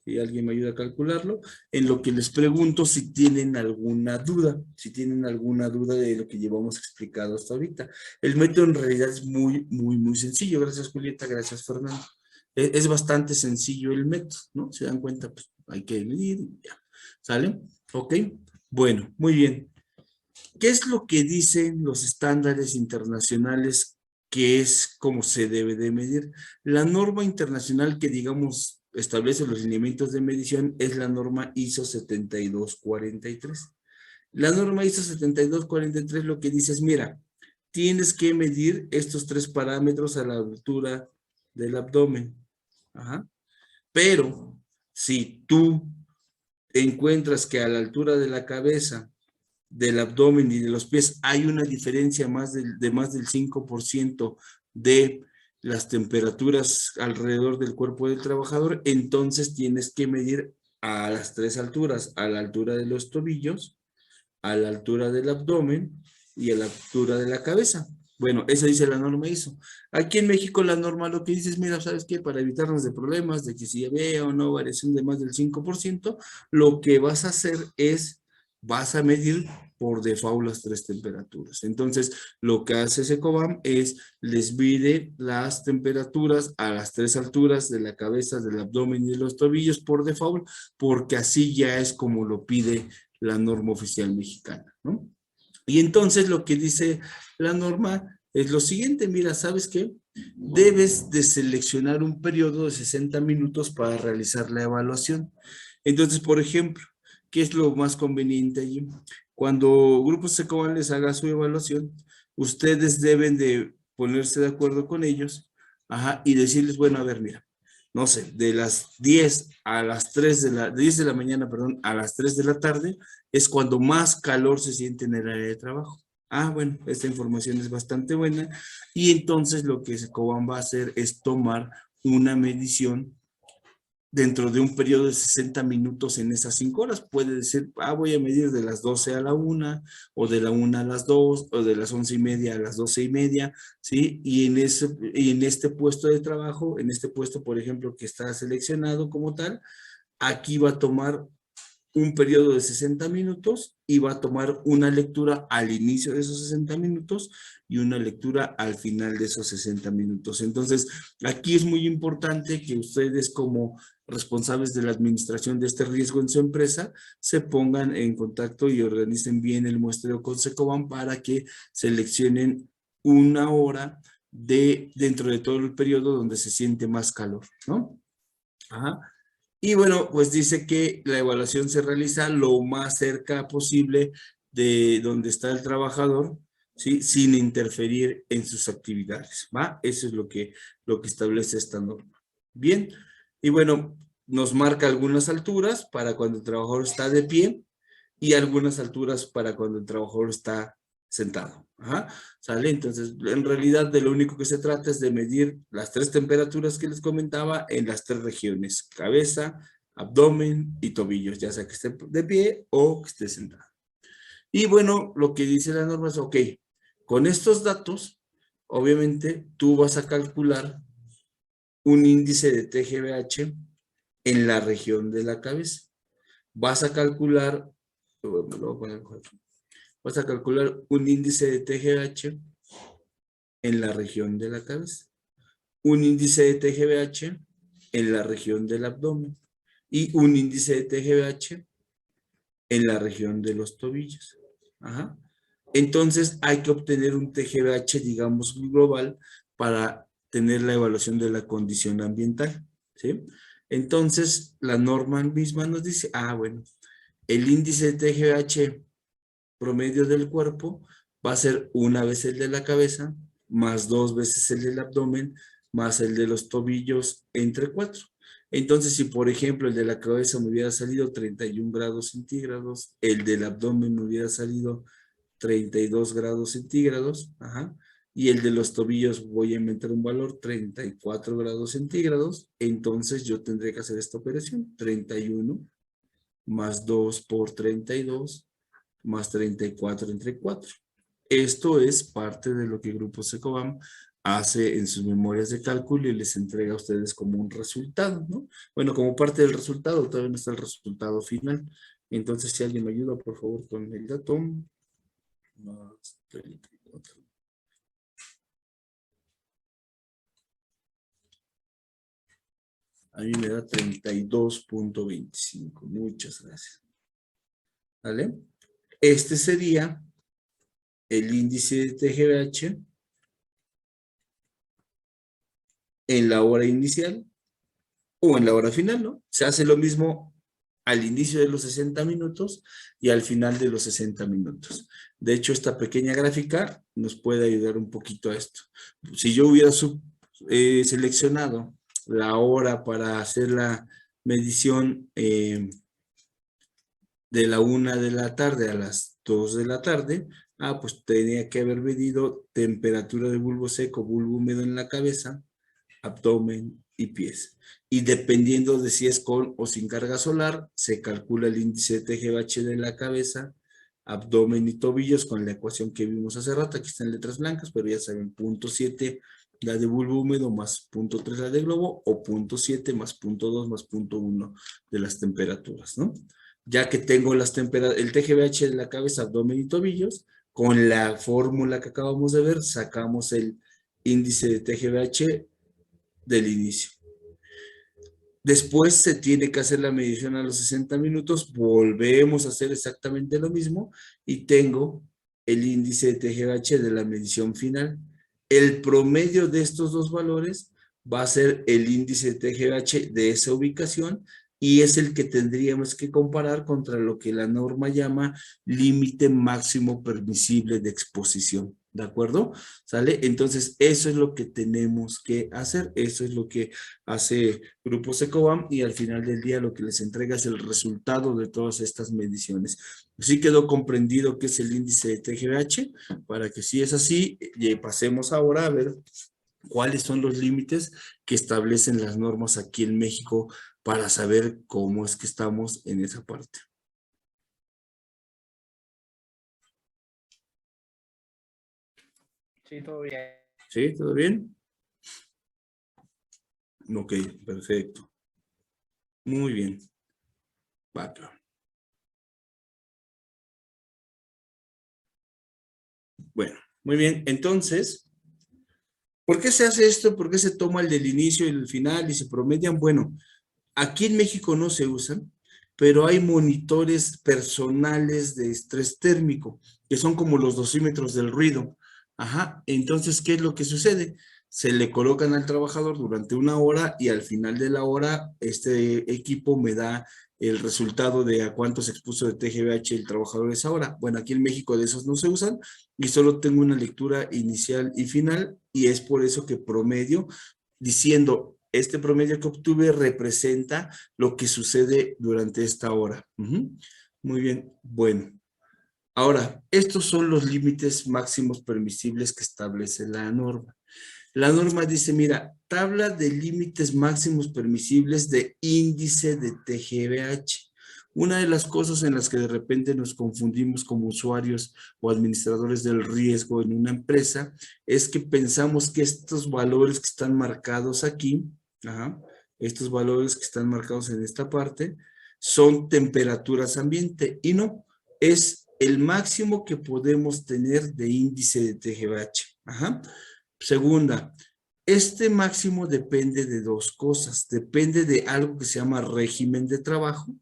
Si alguien me ayuda a calcularlo, en lo que les pregunto si tienen alguna duda, de lo que llevamos explicado hasta ahorita. El método en realidad es muy sencillo. Gracias, Julieta, gracias, Fernando. Es bastante sencillo el método, ¿no? Se dan cuenta, pues hay que medir, ya. ¿Sale? ¿Ok? Bueno, muy bien. ¿Qué es lo que dicen los estándares internacionales que es como se debe de medir? La norma internacional que, digamos, establece los lineamientos de medición es la norma ISO 7243. La norma ISO 7243 lo que dice es, mira, tienes que medir estos 3 parámetros a la altura del abdomen. Ajá. Pero si tú encuentras que a la altura de la cabeza, del abdomen y de los pies hay una diferencia de más del 5% de las temperaturas alrededor del cuerpo del trabajador, entonces tienes que medir a las 3 alturas, a la altura de los tobillos, a la altura del abdomen y a la altura de la cabeza. Bueno, eso dice la norma ISO. Aquí en México la norma lo que dice es, mira, ¿sabes qué? Para evitarnos de problemas, de que si vea o no variación de más del 5%, lo que vas a hacer es, vas a medir por default las 3 temperaturas. Entonces, lo que hace Secobam es, les mide las temperaturas a las 3 alturas de la cabeza, del abdomen y de los tobillos por default, porque así ya es como lo pide la norma oficial mexicana, ¿no? Y entonces lo que dice la norma es lo siguiente, mira, ¿sabes qué? Debes de seleccionar un periodo de 60 minutos para realizar la evaluación. Entonces, por ejemplo, ¿qué es lo más conveniente allí? Cuando Grupo Secobam les haga su evaluación, ustedes deben de ponerse de acuerdo con ellos, ajá, y decirles, bueno, a ver, mira, no sé, de las 10 a las 3 de 10 de la mañana, perdón, a las 3 de la tarde, es cuando más calor se siente en el área de trabajo. Ah, bueno, esta información es bastante buena. Y entonces lo que Secobam va a hacer es tomar una medición dentro de un periodo de 60 minutos en esas 5 horas. Puede decir, voy a medir de las 12 a la 1, o de la 1 a las 2, o de las 11:30 a las 12:30, ¿sí? Y en este puesto de trabajo, en este puesto, por ejemplo, que está seleccionado como tal, aquí va a tomar un periodo de 60 minutos y va a tomar una lectura al inicio de esos 60 minutos y una lectura al final de esos 60 minutos. Entonces, aquí es muy importante que ustedes como responsables de la administración de este riesgo en su empresa se pongan en contacto y organicen bien el muestreo con Secobam para que seleccionen una hora dentro de todo el periodo donde se siente más calor, ¿no? Ajá. Y bueno, pues dice que la evaluación se realiza lo más cerca posible de donde está el trabajador, ¿sí? Sin interferir en sus actividades, ¿va? Eso es lo que establece esta norma. Bien, y bueno, nos marca algunas alturas para cuando el trabajador está de pie y algunas alturas para cuando el trabajador está sentado. Ajá, ¿sale? Entonces, en realidad de lo único que se trata es de medir las 3 temperaturas que les comentaba en las 3 regiones, cabeza, abdomen y tobillos, ya sea que esté de pie o que esté sentado. Y bueno, lo que dice la norma es, ok, con estos datos, obviamente tú vas a calcular un índice de TGVH en la región de la cabeza. Vas a calcular, un índice de TGVH en la región de la cabeza, un índice de TGVH en la región del abdomen y un índice de TGVH en la región de los tobillos. Ajá. Entonces hay que obtener un TGVH, digamos, global para tener la evaluación de la condición ambiental, ¿sí? Entonces la norma misma nos dice, bueno, el índice de TGVH promedio del cuerpo va a ser una vez el de la cabeza, más 2 veces el del abdomen, más el de los tobillos, entre 4. Entonces, si por ejemplo el de la cabeza me hubiera salido 31 grados centígrados, el del abdomen me hubiera salido 32 grados centígrados, ajá, y el de los tobillos voy a inventar un valor 34 grados centígrados, entonces yo tendré que hacer esta operación, 31 más 2 por 32 más 34 entre 4. Esto es parte de lo que Grupo Secobam hace en sus memorias de cálculo y les entrega a ustedes como un resultado, ¿no? Bueno, como parte del resultado, todavía no está el resultado final. Entonces, si alguien me ayuda, por favor, con el dato. Más 34. A mí me da 32.25. Muchas gracias. ¿Vale? Este sería el índice de TGVH en la hora inicial o en la hora final, ¿no? Se hace lo mismo al inicio de los 60 minutos y al final de los 60 minutos. De hecho, esta pequeña gráfica nos puede ayudar un poquito a esto. Si yo hubiera seleccionado la hora para hacer la medición de la 1 de la tarde a las 2 de la tarde, pues tenía que haber medido temperatura de bulbo seco, bulbo húmedo en la cabeza, abdomen y pies. Y dependiendo de si es con o sin carga solar, se calcula el índice de TGVH de la cabeza, abdomen y tobillos con la ecuación que vimos hace rato. Aquí están letras blancas, pero ya saben, 0.7 la de bulbo húmedo más 0.3 la de globo, o 0.7 más 0.2 más 0.1 de las temperaturas, ¿no? Ya que tengo el TGVH de la cabeza, abdomen y tobillos, con la fórmula que acabamos de ver, sacamos el índice de TGVH del inicio. Después se tiene que hacer la medición a los 60 minutos, volvemos a hacer exactamente lo mismo y tengo el índice de TGVH de la medición final. El promedio de estos dos valores va a ser el índice de TGVH de esa ubicación y es el que tendríamos que comparar contra lo que la norma llama límite máximo permisible de exposición. ¿De acuerdo? ¿Sale? Entonces, eso es lo que tenemos que hacer. Eso es lo que hace Grupo Secobam y al final del día lo que les entrega es el resultado de todas estas mediciones. Sí quedó comprendido qué es el índice de TGVH, para que si es así, pasemos ahora a ver cuáles son los límites que establecen las normas aquí en México para saber cómo es que estamos en esa parte. Sí, todo bien. ¿Sí? ¿Todo bien? Ok, perfecto. Muy bien. Bacán. Bueno, muy bien. Entonces, ¿por qué se hace esto? ¿Por qué se toma el del inicio y el final y se promedian? Bueno, aquí en México no se usan, pero hay monitores personales de estrés térmico, que son como los dosímetros del ruido. Ajá, entonces, ¿qué es lo que sucede? Se le colocan al trabajador durante una hora y al final de la hora, este equipo me da el resultado de a cuánto se expuso de TGVH el trabajador esa hora. Bueno, aquí en México de esos no se usan y solo tengo una lectura inicial y final y es por eso que promedio diciendo, este promedio que obtuve representa lo que sucede durante esta hora. Muy bien, bueno. Ahora, estos son los límites máximos permisibles que establece la norma. La norma dice, mira, tabla de límites máximos permisibles de índice de TGVH. Una de las cosas en las que de repente nos confundimos como usuarios o administradores del riesgo en una empresa es que pensamos que estos valores que están marcados aquí, estos valores que están marcados en esta parte, son temperaturas ambiente y no, es el máximo que podemos tener de índice de TGVH. Segunda, este máximo depende de dos cosas. Depende de algo que se llama régimen de trabajo,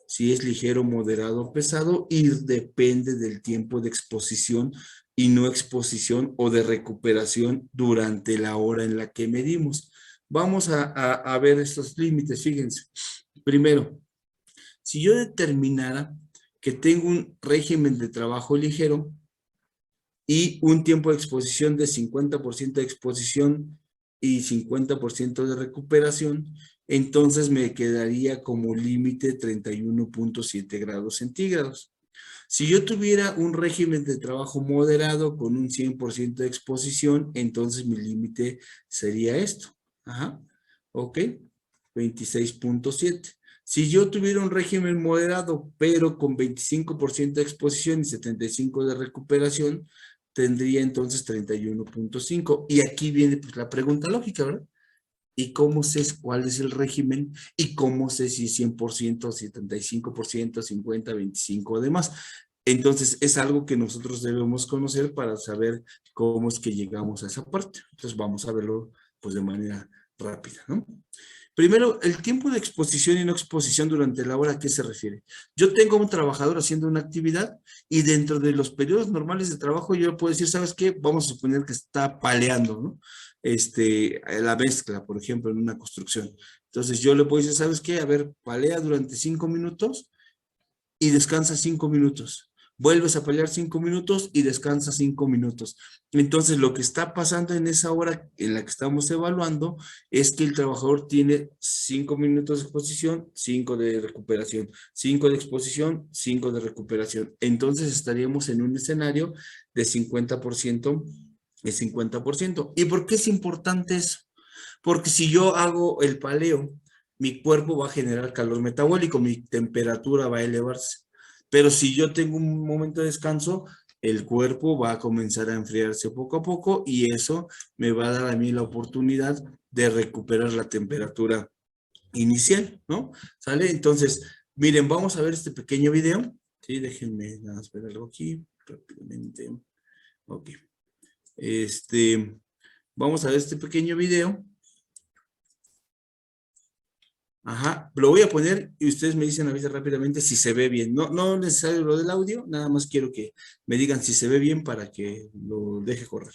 si es ligero, moderado o pesado, y depende del tiempo de exposición y no exposición o de recuperación durante la hora en la que medimos. Vamos a ver estos límites, fíjense. Primero, si yo determinara que tengo un régimen de trabajo ligero, y un tiempo de exposición de 50% de exposición y 50% de recuperación, entonces me quedaría como límite 31.7 grados centígrados. Si yo tuviera un régimen de trabajo moderado con un 100% de exposición, entonces mi límite sería esto. Ajá. Ok. 26.7. Si yo tuviera un régimen moderado, pero con 25% de exposición y 75% de recuperación, tendría entonces 31.5. Y aquí viene pues, la pregunta lógica, ¿verdad? ¿Y cómo sé cuál es el régimen? ¿Y cómo sé si es 100%, 75%, 50, 25 o demás? Entonces, es algo que nosotros debemos conocer para saber cómo es que llegamos a esa parte. Entonces, vamos a verlo pues de manera rápida, ¿no? Primero, el tiempo de exposición y no exposición durante la hora, ¿a qué se refiere? Yo tengo un trabajador haciendo una actividad y dentro de los periodos normales de trabajo yo puedo decir, ¿sabes qué? Vamos a suponer que está paleando, ¿no? La mezcla, por ejemplo, en una construcción. Entonces yo le puedo decir, ¿sabes qué? A ver, palea durante 5 minutos y descansa 5 minutos. Vuelves a pelear 5 minutos y descansa 5 minutos. Entonces, lo que está pasando en esa hora en la que estamos evaluando es que el trabajador tiene 5 minutos de exposición, 5 de recuperación, 5 de exposición, 5 de recuperación. Entonces, estaríamos en un escenario de 50%, de 50%. ¿Y por qué es importante eso? Porque si yo hago el paleo, mi cuerpo va a generar calor metabólico, mi temperatura va a elevarse. Pero si yo tengo un momento de descanso, el cuerpo va a comenzar a enfriarse poco a poco y eso me va a dar a mí la oportunidad de recuperar la temperatura inicial, ¿no? ¿Sale? Entonces, miren, vamos a ver este pequeño video. Sí, déjenme nada más ver algo aquí rápidamente. Ok. Vamos a ver este pequeño video. Ajá, lo voy a poner y ustedes me dicen a veces rápidamente si se ve bien. No, no necesario lo del audio, nada más quiero que me digan si se ve bien para que lo deje correr.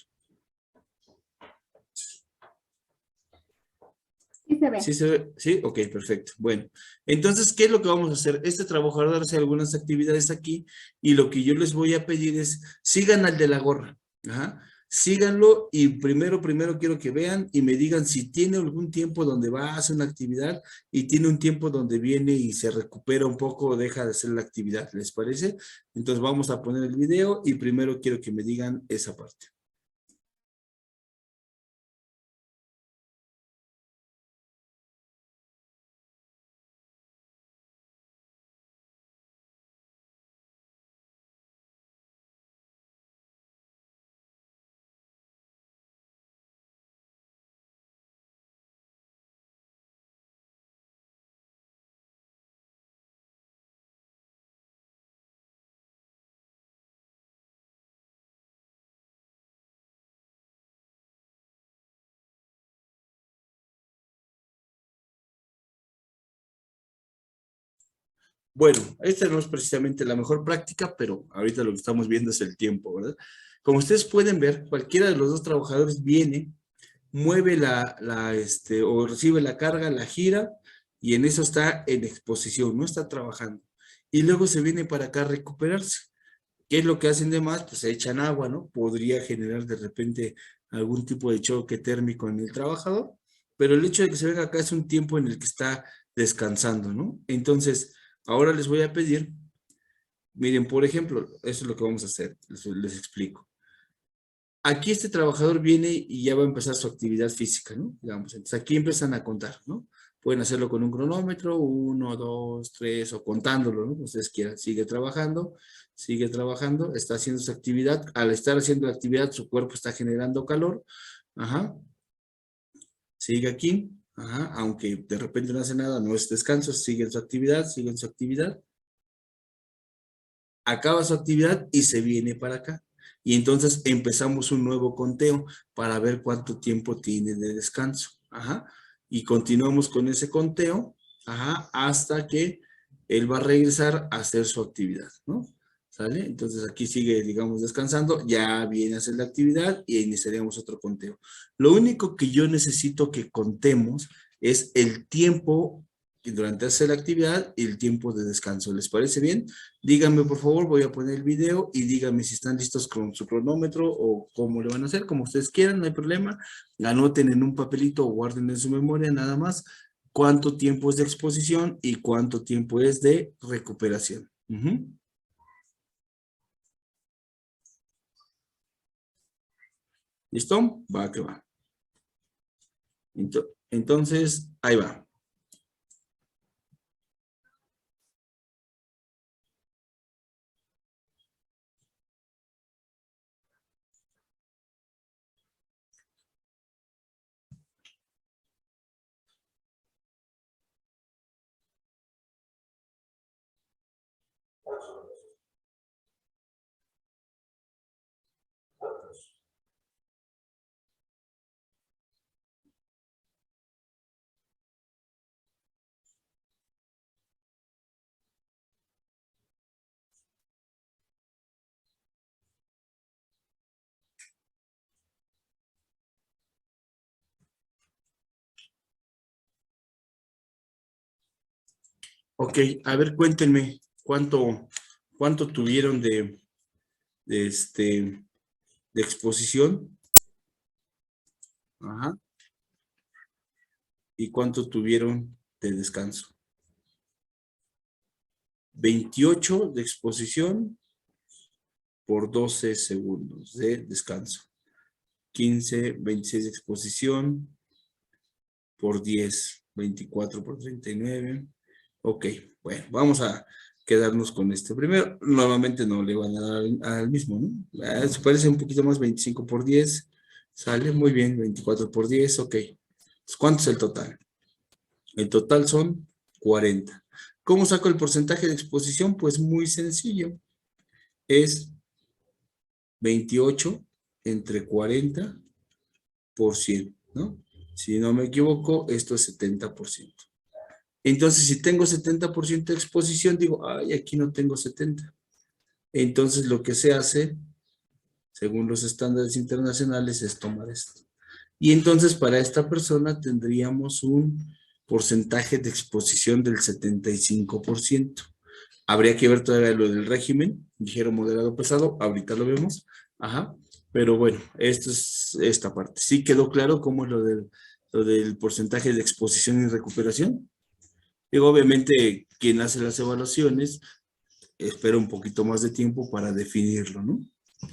Sí se ve. ¿Sí se ve? Sí, ok, perfecto. Bueno, entonces, ¿qué es lo que vamos a hacer? Este trabajador hace algunas actividades aquí y lo que yo les voy a pedir es, sigan al de la gorra. Ajá. Síganlo y primero quiero que vean y me digan si tiene algún tiempo donde va a hacer una actividad y tiene un tiempo donde viene y se recupera un poco o deja de hacer la actividad. ¿Les parece? Entonces vamos a poner el video y primero quiero que me digan esa parte. Bueno, esta no es precisamente la mejor práctica, pero ahorita lo que estamos viendo es el tiempo, ¿verdad? Como ustedes pueden ver, cualquiera de los dos trabajadores viene, mueve o recibe la carga, la gira, y en eso está en exposición, no está trabajando. Y luego se viene para acá a recuperarse. ¿Qué es lo que hacen de más? Pues se echan agua, ¿no? Podría generar de repente algún tipo de choque térmico en el trabajador, pero el hecho de que se venga acá es un tiempo en el que está descansando, ¿no? Entonces, ahora les voy a pedir, miren, por ejemplo, eso es lo que vamos a hacer, les explico. Aquí este trabajador viene y ya va a empezar su actividad física, ¿no? Digamos, entonces aquí empiezan a contar, ¿no? Pueden hacerlo con un cronómetro, 1, 2, 3, o contándolo, ¿no? Ustedes quieran. Sigue trabajando, está haciendo su actividad. Al estar haciendo la actividad, su cuerpo está generando calor. Ajá. Sigue aquí. Ajá. Aunque de repente no hace nada, no es descanso, sigue en su actividad, sigue en su actividad. Acaba su actividad y se viene para acá. Y entonces empezamos un nuevo conteo para ver cuánto tiempo tiene de descanso. Ajá. Y continuamos con ese conteo, ajá, hasta que él va a regresar a hacer su actividad, ¿no? ¿Sale? Entonces aquí sigue, digamos, descansando, ya viene a hacer la actividad y iniciaríamos otro conteo. Lo único que yo necesito que contemos es el tiempo durante hacer la actividad y el tiempo de descanso. ¿Les parece bien? Díganme, por favor, voy a poner el video y díganme si están listos con su cronómetro o cómo le van a hacer, como ustedes quieran, no hay problema. Anoten en un papelito o guarden en su memoria nada más cuánto tiempo es de exposición y cuánto tiempo es de recuperación. ¿Listo? Va que va. Entonces, ahí va. Ok, a ver, cuéntenme, ¿cuánto tuvieron de de exposición? Ajá. ¿Y cuánto tuvieron de descanso? 28 de exposición por 12 segundos de descanso. 15, 26 de exposición por 10, 24 por 39. Ok, bueno, vamos a quedarnos con este primero. Normalmente no le van a dar al mismo, ¿no? Se parece un poquito más, 25 por 10. Sale muy bien, 24 por 10, ok. Entonces, ¿cuánto es el total? El total son 40. ¿Cómo saco el porcentaje de exposición? Pues muy sencillo. Es 28 entre 40%, ¿no? Si no me equivoco, esto es 70%. Entonces, si tengo 70% de exposición, digo, ay, aquí no tengo 70. Entonces, lo que se hace, según los estándares internacionales, es tomar esto. Y entonces, para esta persona tendríamos un porcentaje de exposición del 75%. Habría que ver todavía lo del régimen, ligero, moderado, pesado. Ahorita lo vemos. Ajá. Pero bueno, esto es esta parte. ¿Sí quedó claro cómo es lo del porcentaje de exposición y recuperación? Digo, obviamente, quien hace las evaluaciones espera un poquito más de tiempo para definirlo, ¿no?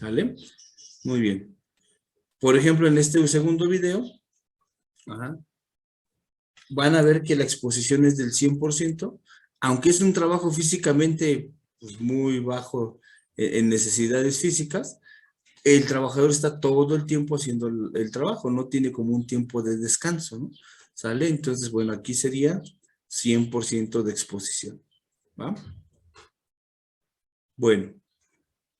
¿Vale? Muy bien. Por ejemplo, en este segundo video, ajá, van a ver que la exposición es del 100%, aunque es un trabajo físicamente pues, muy bajo en necesidades físicas, el trabajador está todo el tiempo haciendo el trabajo, no tiene como un tiempo de descanso, ¿no? ¿Sale? Entonces, bueno, aquí sería 100% de exposición, ¿va? Bueno,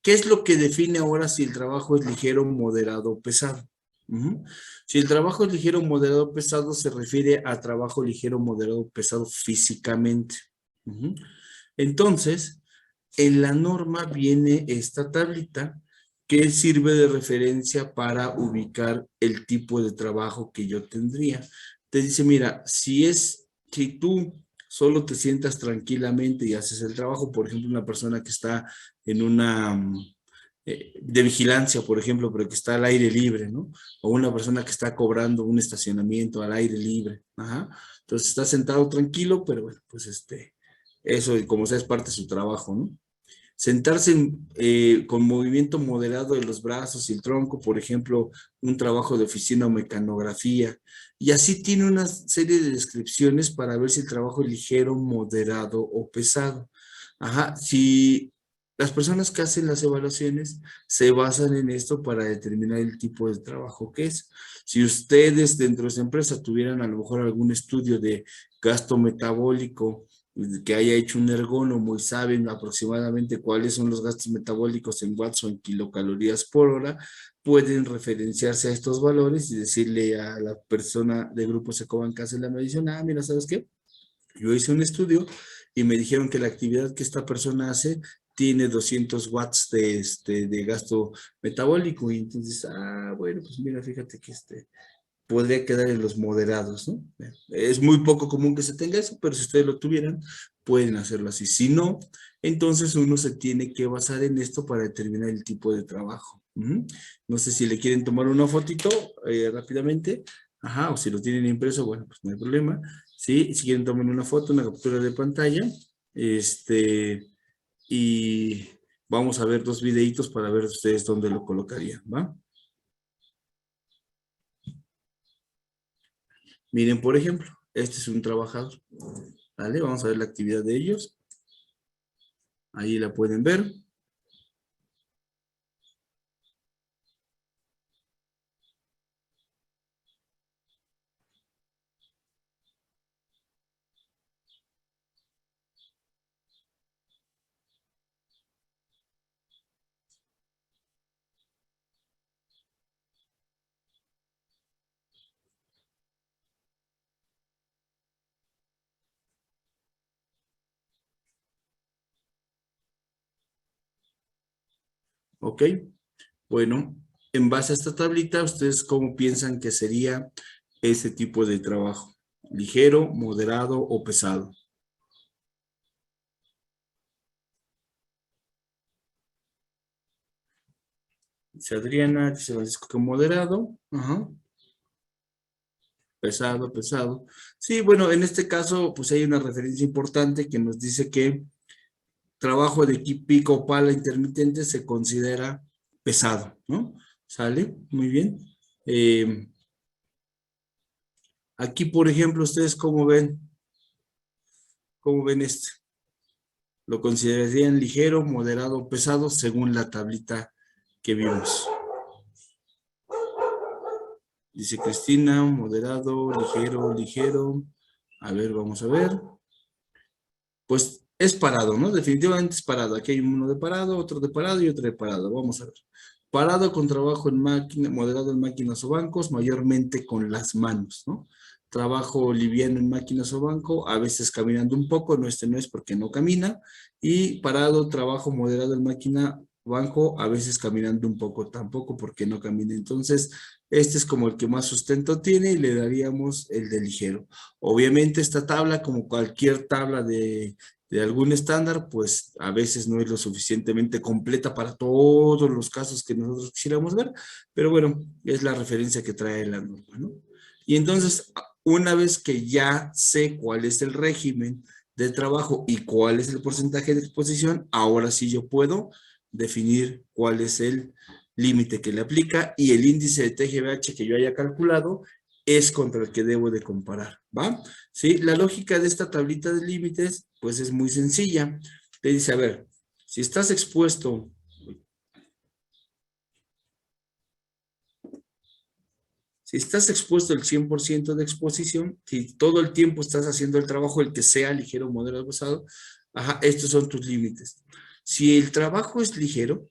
¿qué es lo que define ahora si el trabajo es ligero, moderado o pesado? Ujú. Si el trabajo es ligero, moderado o pesado, se refiere a trabajo ligero, moderado o pesado físicamente. Ujú. Entonces, en la norma viene esta tablita que sirve de referencia para ubicar el tipo de trabajo que yo tendría. Te dice, mira, si tú solo te sientas tranquilamente y haces el trabajo, por ejemplo, una persona que está en una de vigilancia, por ejemplo, pero que está al aire libre, ¿no? O una persona que está cobrando un estacionamiento al aire libre. Ajá. Entonces está sentado tranquilo, pero bueno, pues eso, como sea, es parte de su trabajo, ¿no? Sentarse con movimiento moderado de los brazos y el tronco, por ejemplo, un trabajo de oficina o mecanografía. Y así tiene una serie de descripciones para ver si el trabajo es ligero, moderado o pesado. Ajá, si las personas que hacen las evaluaciones se basan en esto para determinar el tipo de trabajo que es. Si ustedes dentro de esa empresa tuvieran a lo mejor algún estudio de gasto metabólico, que haya hecho un ergónomo y saben aproximadamente cuáles son los gastos metabólicos en watts o en kilocalorías por hora, pueden referenciarse a estos valores y decirle a la persona de Grupo Secoban que hace la medición, ah, mira, ¿sabes qué? Yo hice un estudio y me dijeron que la actividad que esta persona hace tiene 200 watts de gasto metabólico y entonces, ah, bueno, pues mira, fíjate que podría quedar en los moderados, ¿no? Es muy poco común que se tenga eso, pero si ustedes lo tuvieran, pueden hacerlo así. Si no, entonces uno se tiene que basar en esto para determinar el tipo de trabajo. No sé si le quieren tomar una fotito rápidamente, ajá, o si lo tienen impreso, bueno, pues no hay problema. Sí, si quieren tomar una foto, una captura de pantalla, y vamos a ver dos videitos para ver ustedes dónde lo colocarían, ¿va? Miren, por ejemplo, este es un trabajador. ¿Vale? Vamos a ver la actividad de ellos. Ahí la pueden ver. ¿Ok? Bueno, en base a esta tablita, ¿ustedes cómo piensan que sería ese tipo de trabajo? ¿Ligero, moderado o pesado? Dice Adriana, dice Francisco que moderado. Ajá. Pesado, pesado. Sí, bueno, en este caso, pues hay una referencia importante que nos dice que trabajo de pico o pala intermitente se considera pesado, ¿no? ¿Sale? Muy bien. Aquí, por ejemplo, ¿ustedes cómo ven? ¿Cómo ven este? Lo considerarían ligero, moderado o pesado según la tablita que vimos. Dice Cristina, moderado, ligero, ligero. A ver, vamos a ver. Pues es parado, ¿no? Definitivamente es parado. Aquí hay uno de parado, otro de parado y otro de parado. Vamos a ver. Parado con trabajo en máquina, moderado en máquinas o bancos, mayormente con las manos, ¿no? Trabajo liviano en máquinas o banco, a veces caminando un poco, no, este no es porque no camina. Y parado, trabajo moderado en máquina, banco, a veces caminando un poco, tampoco porque no camina. Entonces, este es como el que más sustento tiene y le daríamos el de ligero. Obviamente esta tabla, como cualquier tabla de algún estándar, pues a veces no es lo suficientemente completa para todos los casos que nosotros quisiéramos ver, pero bueno, es la referencia que trae la norma, ¿no? Y entonces, una vez que ya sé cuál es el régimen de trabajo y cuál es el porcentaje de exposición, ahora sí yo puedo definir cuál es el límite que le aplica y el índice de TGVH que yo haya calculado es contra el que debo de comparar, ¿va? ¿Sí? La lógica de esta tablita de límites, pues es muy sencilla. Te dice, a ver, si estás expuesto, si estás expuesto el 100% de exposición, si todo el tiempo estás haciendo el trabajo, el que sea ligero, moderado, pesado, ajá, estos son tus límites. Si el trabajo es ligero,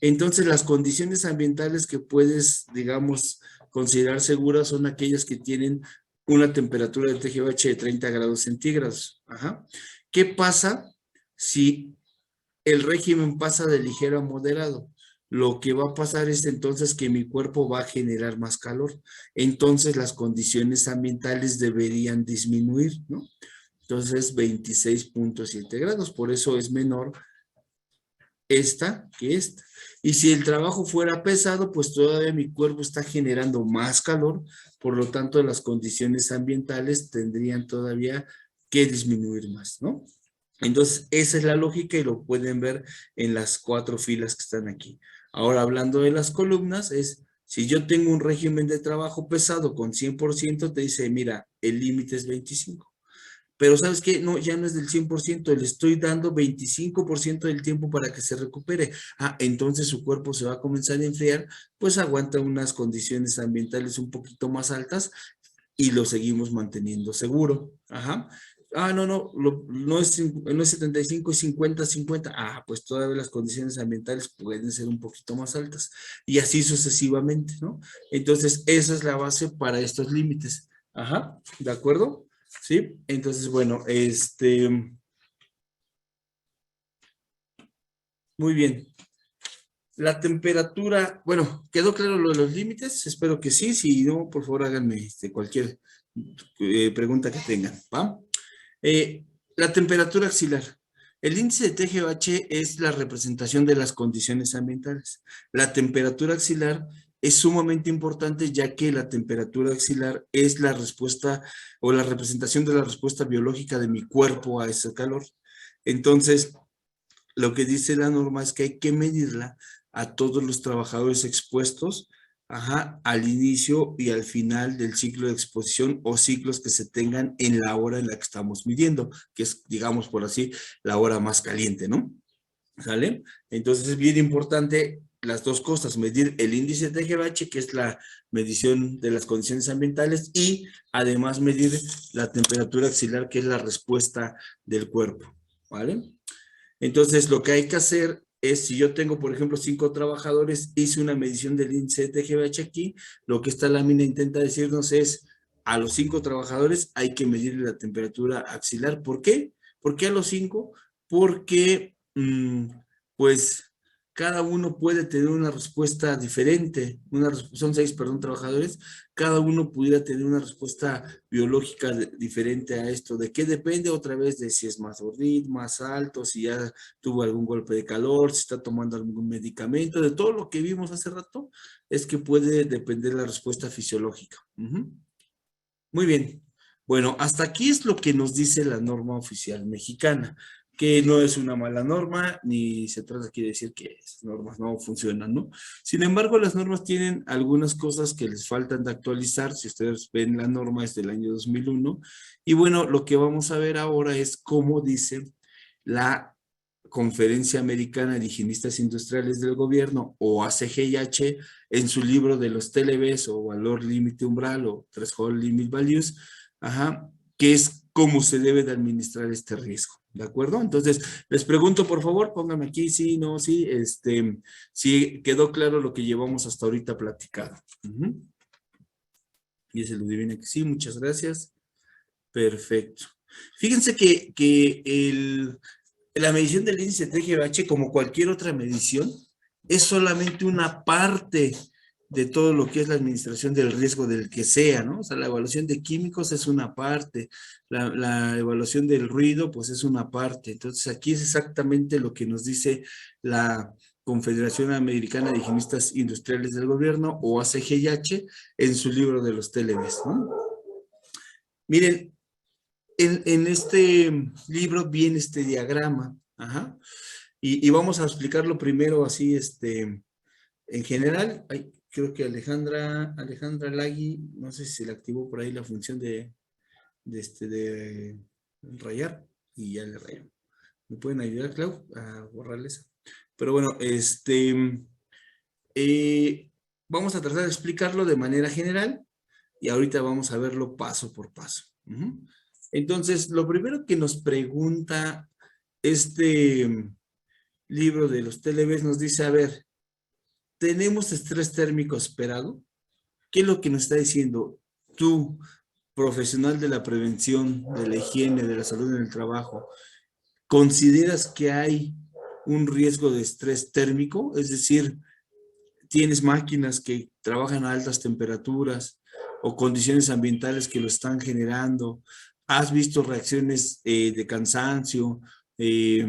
entonces las condiciones ambientales que puedes, digamos, considerar seguras son aquellas que tienen una temperatura de TGVH de 30 grados centígrados. Ajá. ¿Qué pasa si el régimen pasa de ligero a moderado? Lo que va a pasar es entonces que mi cuerpo va a generar más calor. Entonces las condiciones ambientales deberían disminuir, ¿no? Entonces 26.7 grados, por eso es menor esta que esta. Y si el trabajo fuera pesado, pues todavía mi cuerpo está generando más calor, por lo tanto las condiciones ambientales tendrían todavía que disminuir más, ¿no? Entonces, esa es la lógica y lo pueden ver en las 4 filas que están aquí. Ahora, hablando de las columnas, es, si yo tengo un régimen de trabajo pesado con 100%, te dice, mira, el límite es 25. Pero ¿sabes qué? No, ya no es del 100%, le estoy dando 25% del tiempo para que se recupere. Ah, entonces su cuerpo se va a comenzar a enfriar, pues aguanta unas condiciones ambientales un poquito más altas y lo seguimos manteniendo seguro. Ajá. Ah, no, no, no es 75, es 50, 50. Ah, pues todavía las condiciones ambientales pueden ser un poquito más altas. Y así sucesivamente, ¿no? Entonces, esa es la base para estos límites. Ajá, ¿de acuerdo? Sí, entonces, bueno, muy bien. La temperatura, bueno, ¿quedó claro lo de los límites? Espero que sí. Si no, por favor, háganme cualquier pregunta que tengan, ¿va? La temperatura axilar. El índice de TGOH es la representación de las condiciones ambientales. La temperatura axilar es sumamente importante ya que la temperatura axilar es la respuesta o la representación de la respuesta biológica de mi cuerpo a ese calor. Entonces, lo que dice la norma es que hay que medirla a todos los trabajadores expuestos al inicio y al final del ciclo de exposición o ciclos que se tengan en la hora en la que estamos midiendo, que es, digamos por así, la hora más caliente, ¿no? ¿Sale? Entonces es bien importante las dos cosas, medir el índice de TGVH, que es la medición de las condiciones ambientales, y además medir la temperatura axilar, que es la respuesta del cuerpo, ¿vale? Entonces, lo que hay que hacer es, si yo tengo, por ejemplo, 5 trabajadores, hice una medición del índice de TGVH aquí, lo que esta lámina intenta decirnos es, a los 5 trabajadores hay que medir la temperatura axilar. ¿Por qué? ¿Por qué a los 5? Porque, pues, cada uno puede tener una respuesta diferente. Son 6, perdón, trabajadores. Cada uno pudiera tener una respuesta biológica diferente a esto. ¿De qué depende? Otra vez de si es más gordito, más alto, si ya tuvo algún golpe de calor, si está tomando algún medicamento, de todo lo que vimos hace rato, es que puede depender la respuesta fisiológica. Muy bien. Bueno, hasta aquí es lo que nos dice la norma oficial mexicana, que no es una mala norma, ni se trata aquí de decir que esas normas no funcionan, ¿no? Sin embargo, las normas tienen algunas cosas que les faltan de actualizar. Si ustedes ven, la norma es del año 2001. Y bueno, lo que vamos a ver ahora es cómo dice la Conferencia Americana de Higienistas Industriales del Gobierno, o ACGIH, en su libro de los TLVs, o valor límite umbral, o threshold limit values, que es cómo se debe de administrar este riesgo, ¿de acuerdo? Entonces, les pregunto, por favor, pónganme aquí, sí, no, sí, si quedó claro lo que llevamos hasta ahorita platicado. Y se lo adivina que sí, muchas gracias. Perfecto. Fíjense que la medición del índice TGVH, como cualquier otra medición, es solamente una parte de todo lo que es la administración del riesgo del que sea, ¿no? O sea, la evaluación de químicos es una parte, la evaluación del ruido, pues es una parte. Entonces, aquí es exactamente lo que nos dice la Confederación Americana de Higienistas Industriales del Gobierno, o ACGIH, en su libro de los TLVs, ¿no? Miren, en este libro viene este diagrama, y vamos a explicarlo primero así, en general. Creo que Alejandra Lagui, no sé si se le activó por ahí la función de rayar, y ya le rayó. ¿Me pueden ayudar, Clau, a borrarles? Pero bueno, vamos a tratar de explicarlo de manera general, y ahorita vamos a verlo paso por paso. Entonces, lo primero que nos pregunta este libro de los TLVs nos dice, a ver, ¿tenemos estrés térmico esperado? ¿Qué es lo que nos está diciendo? Tú, profesional de la prevención, de la higiene, de la salud en el trabajo, ¿consideras que hay un riesgo de estrés térmico? Es decir, tienes máquinas que trabajan a altas temperaturas o condiciones ambientales que lo están generando. ¿Has visto reacciones de cansancio,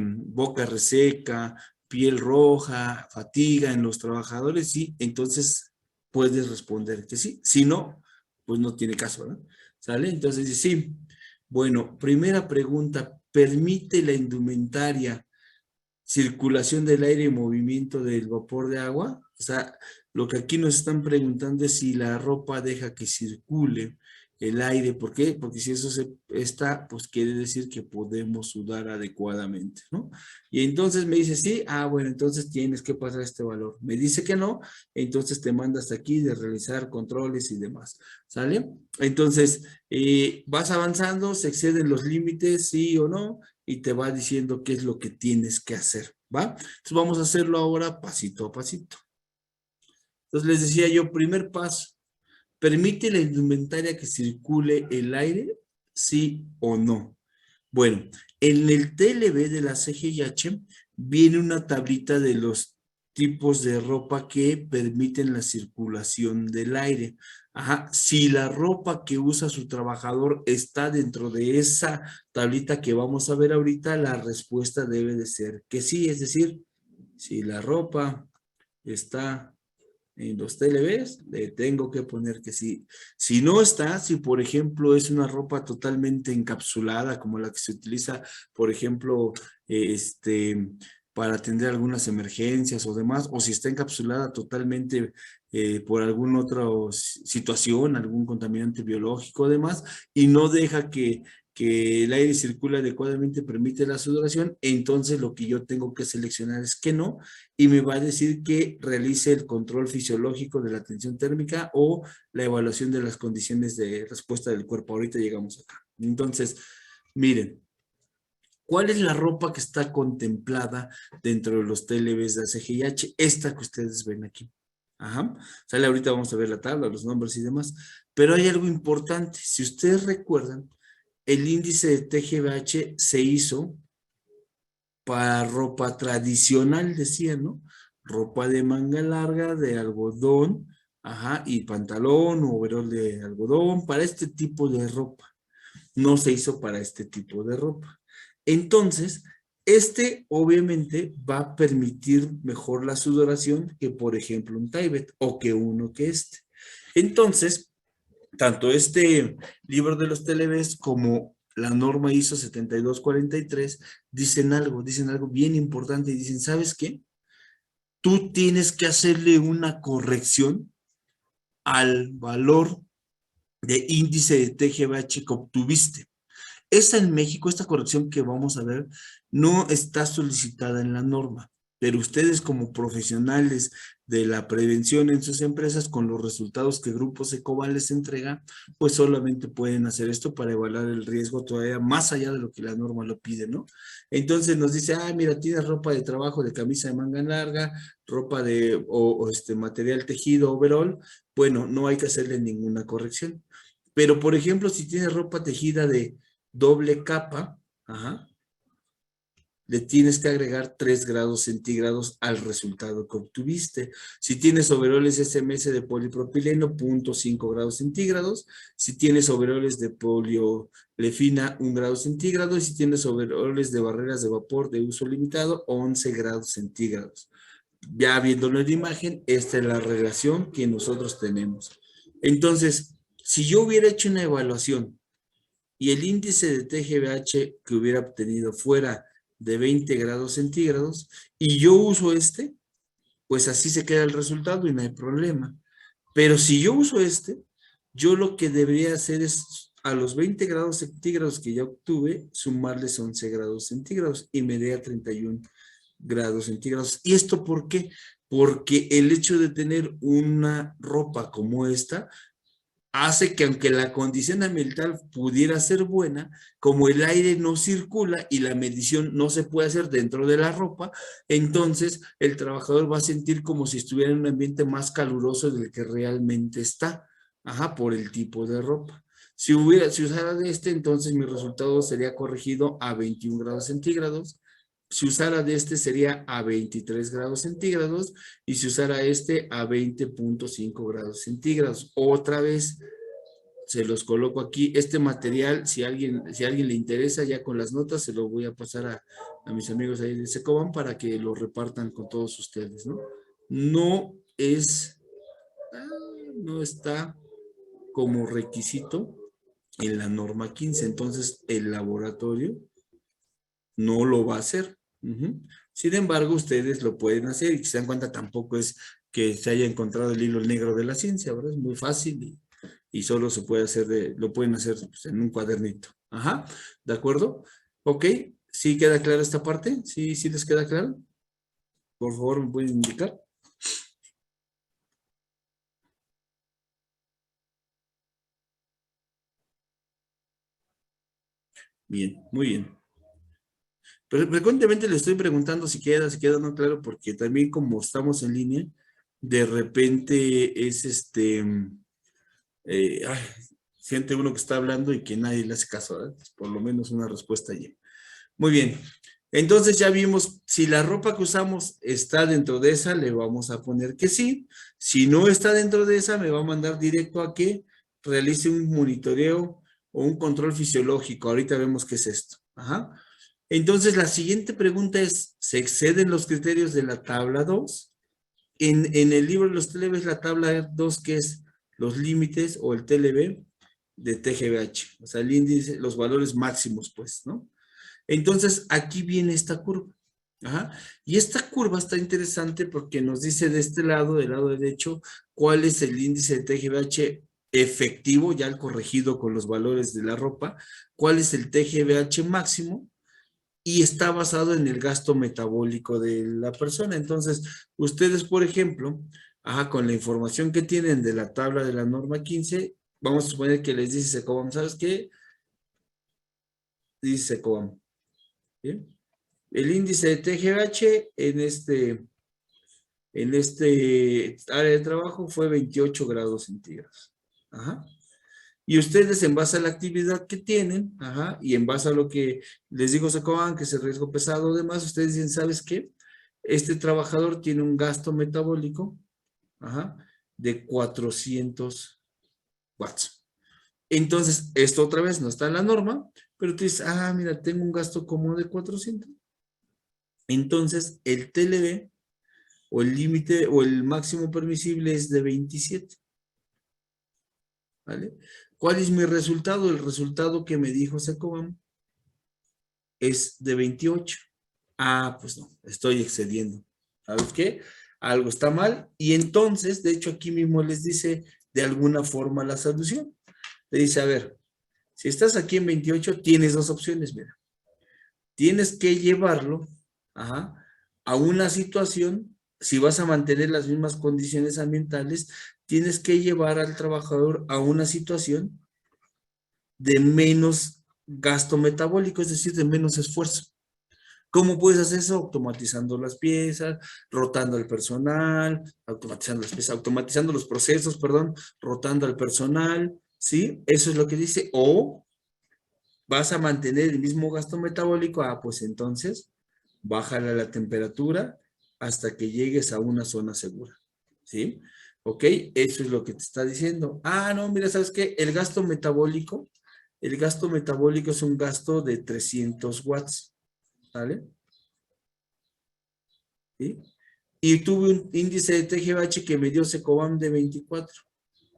boca reseca, piel roja, fatiga en los trabajadores? Sí, entonces puedes responder que sí. Si no, pues no tiene caso, ¿no? ¿Sale? Entonces, sí. Bueno, primera pregunta, ¿permite la indumentaria circulación del aire y movimiento del vapor de agua? O sea, lo que aquí nos están preguntando es si la ropa deja que circule el aire. ¿Por qué? Porque si eso está, pues quiere decir que podemos sudar adecuadamente, ¿no? Y entonces me dice, sí, bueno, entonces tienes que pasar este valor. Me dice que no, entonces te manda hasta aquí de realizar controles y demás, ¿sale? Entonces, vas avanzando, se exceden los límites, sí o no, y te va diciendo qué es lo que tienes que hacer, ¿va? Entonces vamos a hacerlo ahora pasito a pasito. Entonces les decía yo, primer paso, ¿permite la indumentaria que circule el aire? ¿Sí o no? Bueno, en el TLV de la CGIH viene una tablita de los tipos de ropa que permiten la circulación del aire. Si la ropa que usa su trabajador está dentro de esa tablita que vamos a ver ahorita, la respuesta debe de ser que sí. Es decir, si la ropa está en los TLVs, le tengo que poner que sí. Si no está, si por ejemplo es una ropa totalmente encapsulada, como la que se utiliza, por ejemplo, para atender algunas emergencias o demás, o si está encapsulada totalmente por alguna otra situación, algún contaminante biológico o demás, y no deja que el aire circule adecuadamente, permite la sudoración, entonces lo que yo tengo que seleccionar es que no, y me va a decir que realice el control fisiológico de la tensión térmica o la evaluación de las condiciones de respuesta del cuerpo. Ahorita llegamos acá. Entonces, miren, ¿cuál es la ropa que está contemplada dentro de los TLVs de ACGIH? Esta que ustedes ven aquí. Ajá. Sale, ahorita vamos a ver la tabla, los nombres y demás. Pero hay algo importante. Si ustedes recuerdan, el índice de TGVH se hizo para ropa tradicional, decía, ¿no? Ropa de manga larga, de algodón, ajá, y pantalón o overol de algodón, para este tipo de ropa. No se hizo para este tipo de ropa. Entonces, este obviamente va a permitir mejor la sudoración que, por ejemplo, un Tyvek o que uno que este. Entonces, tanto este libro de los TLVs como la norma ISO 7243 dicen algo bien importante y dicen, ¿sabes qué? Tú tienes que hacerle una corrección al valor de índice de TGVH que obtuviste. Esta en México, esta corrección que vamos a ver, no está solicitada en la norma, pero ustedes como profesionales de la prevención en sus empresas, con los resultados que Grupos Ecoval les entrega, pues solamente pueden hacer esto para evaluar el riesgo todavía más allá de lo que la norma lo pide, ¿no? Entonces nos dice, mira, tienes ropa de trabajo de camisa de manga larga, ropa de, material tejido, overall, bueno, no hay que hacerle ninguna corrección. Pero, por ejemplo, si tienes ropa tejida de doble capa, ajá, le tienes que agregar 3 grados centígrados al resultado que obtuviste. Si tienes overoles SMS de polipropileno, 0.5 grados centígrados. Si tienes overoles de poliolefina, 1 grado centígrado. Y si tienes overoles de barreras de vapor de uso limitado, 11 grados centígrados. Ya viéndolo en la imagen, esta es la relación que nosotros tenemos. Entonces, si yo hubiera hecho una evaluación y el índice de TGVH que hubiera obtenido fuera de 20 grados centígrados y yo uso este, pues así se queda el resultado y no hay problema. Pero si yo uso este, yo lo que debería hacer es a los 20 grados centígrados que ya obtuve, sumarles 11 grados centígrados y me dé a 31 grados centígrados. ¿Y esto por qué? Porque el hecho de tener una ropa como esta hace que aunque la condición ambiental pudiera ser buena, como el aire no circula y la medición no se puede hacer dentro de la ropa, entonces el trabajador va a sentir como si estuviera en un ambiente más caluroso del que realmente está, ajá, por el tipo de ropa. Si usara de este, entonces mi resultado sería corregido a 21 grados centígrados. Si usara de este sería a 23 grados centígrados y si usara este a 20.5 grados centígrados. Otra vez se los coloco aquí. Este material, si a alguien le interesa, ya con las notas, se lo voy a pasar a mis amigos ahí de Secoban para que lo repartan con todos ustedes, ¿no? No está como requisito en la norma 15, entonces el laboratorio no lo va a hacer. Sin embargo, ustedes lo pueden hacer y si se dan cuenta tampoco es que se haya encontrado el hilo negro de la ciencia, ¿verdad? Es muy fácil y solo se puede hacer lo pueden hacer pues, en un cuadernito. Ajá, ¿de acuerdo? Ok, ¿sí queda clara esta parte? ¿Sí les queda claro? Por favor, ¿me pueden indicar? Bien, muy bien. Pero frecuentemente le estoy preguntando si queda no claro, porque también como estamos en línea, de repente es ay, siente uno que está hablando y que nadie le hace caso, ¿verdad? Por lo menos una respuesta allí. Muy bien. Entonces ya vimos, si la ropa que usamos está dentro de esa, le vamos a poner que sí. Si no está dentro de esa, me va a mandar directo a que realice un monitoreo o un control fisiológico. Ahorita vemos qué es esto. Ajá. Entonces la siguiente pregunta es, ¿se exceden los criterios de la tabla 2? En el libro de los TLVs, la tabla 2, que es los límites o el TLV de TGVH, o sea, el índice, los valores máximos, pues, ¿no? Entonces, aquí viene esta curva. Ajá. Y esta curva está interesante porque nos dice de este lado, del lado derecho, cuál es el índice de TGVH efectivo, ya el corregido con los valores de la ropa, cuál es el TGVH máximo, y está basado en el gasto metabólico de la persona. Entonces, ustedes, por ejemplo, ajá, con la información que tienen de la tabla de la norma 15, vamos a suponer que les dice Secobam, ¿sabes qué? Dice Secobam, ¿bien? El índice de TGH en este área de trabajo fue 28 grados centígrados. Ajá. Y ustedes en base a la actividad que tienen, ajá, y en base a lo que les digo, Sacoban, que es el riesgo pesado, demás, ustedes dicen, ¿sabes qué? Este trabajador tiene un gasto metabólico, ajá, de 400 watts. Entonces, esto otra vez no está en la norma, pero tú dices, ah, mira, tengo un gasto común de 400. Entonces, el TLB o el límite o el máximo permisible es de 27, ¿vale? ¿Cuál es mi resultado? El resultado que me dijo Secobam es de 28. Ah, pues no, estoy excediendo. ¿Sabes qué? Algo está mal. Y entonces, de hecho, aquí mismo les dice de alguna forma la solución. Le dice, a ver, si estás aquí en 28, tienes dos opciones, mira. Tienes que llevarlo, ajá, a una situación, si vas a mantener las mismas condiciones ambientales, tienes que llevar al trabajador a una situación de menos gasto metabólico, es decir, de menos esfuerzo. ¿Cómo puedes hacer eso? Automatizando las piezas, rotando el personal, automatizando las piezas, automatizando los procesos, perdón, rotando al personal, ¿sí? Eso es lo que dice. O vas a mantener el mismo gasto metabólico, ah, pues entonces, bájale la temperatura hasta que llegues a una zona segura, ¿sí? ¿Ok? Eso es lo que te está diciendo. Ah, no, mira, ¿sabes qué? El gasto metabólico es un gasto de 300 watts, ¿vale? ¿Sí? Y tuve un índice de TGH que me dio Secobam de 24.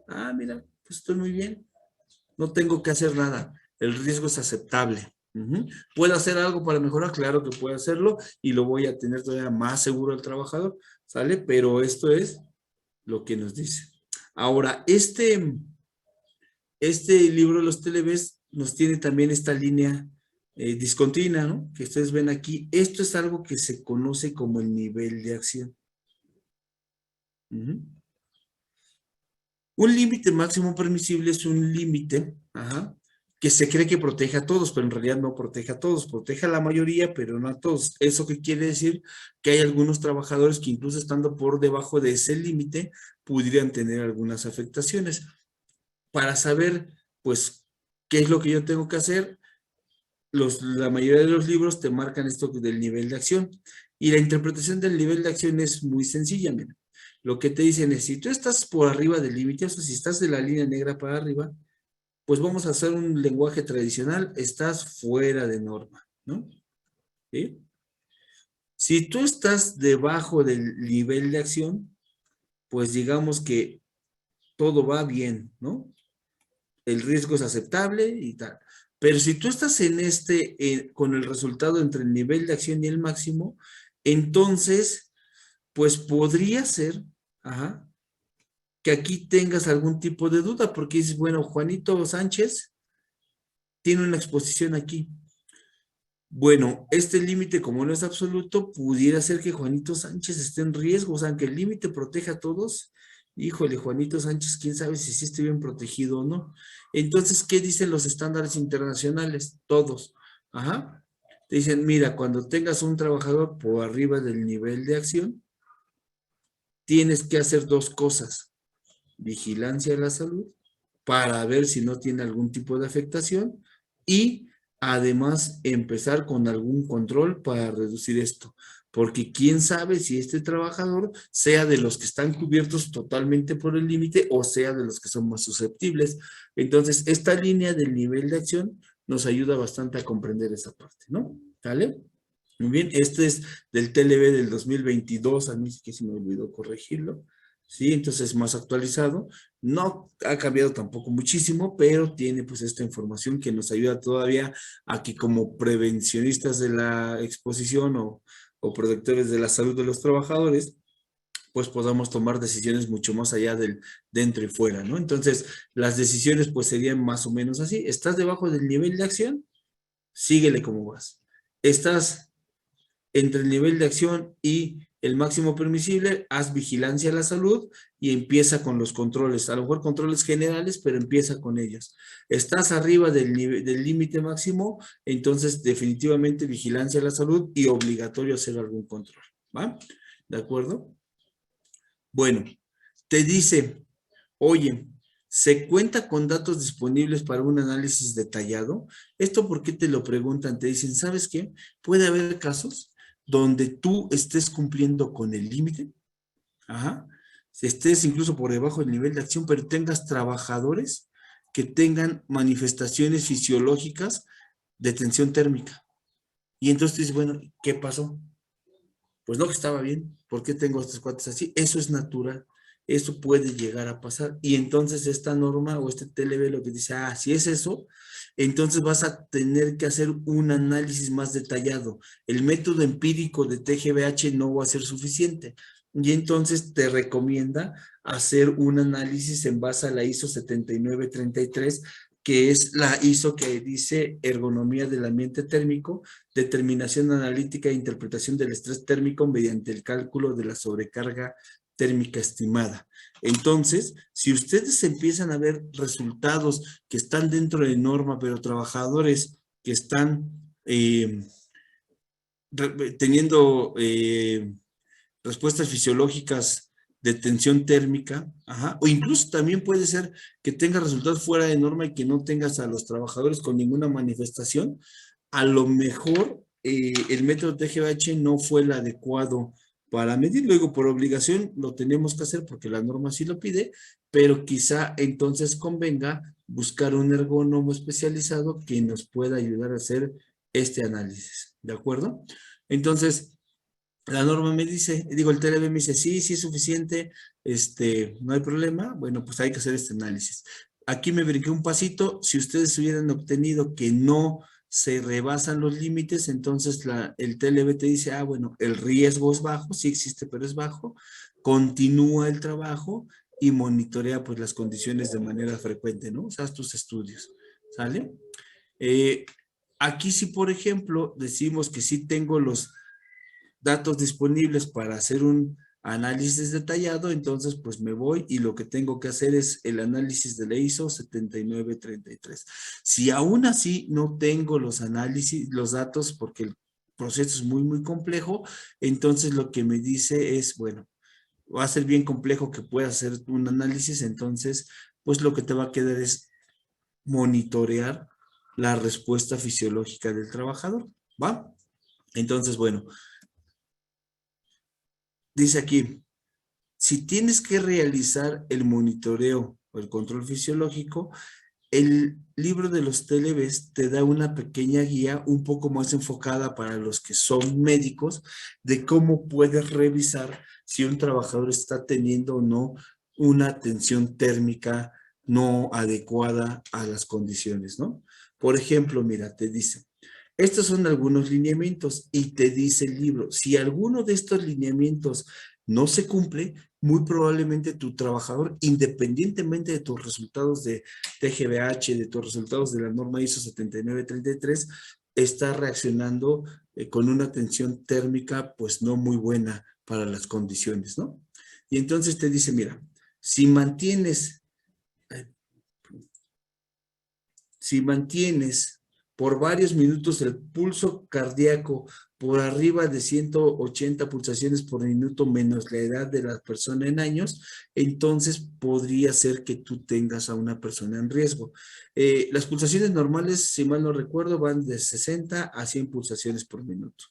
Ah, mira, pues estoy muy bien. No tengo que hacer nada. El riesgo es aceptable. ¿Puedo hacer algo para mejorar? Claro que puedo hacerlo y lo voy a tener todavía más seguro al trabajador, ¿sale? Pero esto es lo que nos dice. Ahora, este libro de los TLBs nos tiene también esta línea discontinua, ¿no? Que ustedes ven aquí. Esto es algo que se conoce como el nivel de acción. Uh-huh. Un límite máximo permisible es un límite, ajá, que se cree que protege a todos, pero en realidad no protege a todos, protege a la mayoría, pero no a todos. ¿Eso qué quiere decir? Que hay algunos trabajadores que incluso estando por debajo de ese límite, pudieran tener algunas afectaciones. Para saber, pues, qué es lo que yo tengo que hacer, la mayoría de los libros te marcan esto del nivel de acción. Y la interpretación del nivel de acción es muy sencilla, mira. Lo que te dicen es, si tú estás por arriba del límite, o sea, si estás de la línea negra para arriba, pues vamos a hacer un lenguaje tradicional, estás fuera de norma, ¿no? ¿Sí? Si tú estás debajo del nivel de acción, pues digamos que todo va bien, ¿no? El riesgo es aceptable y tal. Pero si tú estás en con el resultado entre el nivel de acción y el máximo, entonces, pues podría ser, ajá, que aquí tengas algún tipo de duda, porque dices, bueno, Juanito Sánchez tiene una exposición aquí. Bueno, este límite, como no es absoluto, pudiera ser que Juanito Sánchez esté en riesgo, o sea, que el límite proteja a todos. Híjole, Juanito Sánchez, quién sabe si sí esté bien protegido o no. Entonces, ¿qué dicen los estándares internacionales? Todos. Ajá. Te dicen, mira, cuando tengas un trabajador por arriba del nivel de acción, tienes que hacer dos cosas. Vigilancia de la salud para ver si no tiene algún tipo de afectación y además empezar con algún control para reducir esto. Porque quién sabe si este trabajador sea de los que están cubiertos totalmente por el límite o sea de los que son más susceptibles. Entonces, esta línea del nivel de acción nos ayuda bastante a comprender esa parte, ¿no? ¿Vale? Muy bien, este es del TLB del 2022, a mí sí que se me olvidó corregirlo, ¿sí? Entonces más actualizado, no ha cambiado tampoco muchísimo, pero tiene pues esta información que nos ayuda todavía a que como prevencionistas de la exposición o o protectores de la salud de los trabajadores, pues podamos tomar decisiones mucho más allá del dentro y fuera, ¿no? Entonces, las decisiones pues serían más o menos así. ¿Estás debajo del nivel de acción? Síguele como vas. ¿Estás entre el nivel de acción y el máximo permisible? Haz vigilancia a la salud y empieza con los controles. A lo mejor controles generales, pero empieza con ellos. ¿Estás arriba del límite máximo? Entonces, definitivamente vigilancia a la salud y obligatorio hacer algún control, ¿va? ¿De acuerdo? Bueno, te dice, oye, ¿se cuenta con datos disponibles para un análisis detallado? ¿Esto por qué te lo preguntan? Te dicen, ¿sabes qué? Puede haber casos donde tú estés cumpliendo con el límite, ajá, si estés incluso por debajo del nivel de acción, pero tengas trabajadores que tengan manifestaciones fisiológicas de tensión térmica. Y entonces dices, bueno, ¿qué pasó? Pues no, que estaba bien. ¿Por qué tengo estos cuates así? Eso es natural. Eso puede llegar a pasar. Y entonces esta norma o este TLB lo que dice, si es eso, entonces vas a tener que hacer un análisis más detallado. El método empírico de TGBH no va a ser suficiente. Y entonces te recomienda hacer un análisis en base a la ISO 7933, que es la ISO que dice ergonomía del ambiente térmico, determinación analítica e interpretación del estrés térmico mediante el cálculo de la sobrecarga térmica estimada. Entonces, si ustedes empiezan a ver resultados que están dentro de norma, pero trabajadores que están teniendo respuestas fisiológicas de tensión térmica, o incluso también puede ser que tenga resultados fuera de norma y que no tengas a los trabajadores con ninguna manifestación, a lo mejor el método TGH no fue el adecuado para medir. Luego, por obligación, lo tenemos que hacer porque la norma sí lo pide, pero quizá entonces convenga buscar un ergónomo especializado que nos pueda ayudar a hacer este análisis. ¿De acuerdo? Entonces, la norma me dice, el TLB me dice, sí, sí es suficiente, no hay problema, bueno, pues hay que hacer este análisis. Aquí me brinqué un pasito, si ustedes hubieran obtenido que no se rebasan los límites, entonces el TLB te dice, bueno, el riesgo es bajo, sí existe, pero es bajo, continúa el trabajo y monitorea pues las condiciones de manera frecuente, ¿no? O sea, tus estudios, ¿sale? Aquí sí, por ejemplo, decimos que sí tengo los datos disponibles para hacer un análisis detallado, entonces pues me voy y lo que tengo que hacer es el análisis de la ISO 7933. Si aún así no tengo los análisis, los datos, porque el proceso es muy, muy complejo, entonces lo que me dice es, bueno, va a ser bien complejo que pueda hacer un análisis, entonces pues lo que te va a quedar es monitorear la respuesta fisiológica del trabajador, ¿va? Entonces, bueno, dice aquí, si tienes que realizar el monitoreo o el control fisiológico, el libro de los TLBs te da una pequeña guía un poco más enfocada para los que son médicos de cómo puedes revisar si un trabajador está teniendo o no una tensión térmica no adecuada a las condiciones, ¿no? Por ejemplo, mira, te dice, estos son algunos lineamientos y te dice el libro, si alguno de estos lineamientos no se cumple, muy probablemente tu trabajador, independientemente de tus resultados de TGBH, de tus resultados de la norma ISO 7933, está reaccionando con una tensión térmica pues no muy buena para las condiciones, ¿no? Y entonces te dice, mira, si mantienes por varios minutos el pulso cardíaco por arriba de 180 pulsaciones por minuto menos la edad de la persona en años, entonces podría ser que tú tengas a una persona en riesgo. Las pulsaciones normales, si mal no recuerdo, van de 60 a 100 pulsaciones por minuto.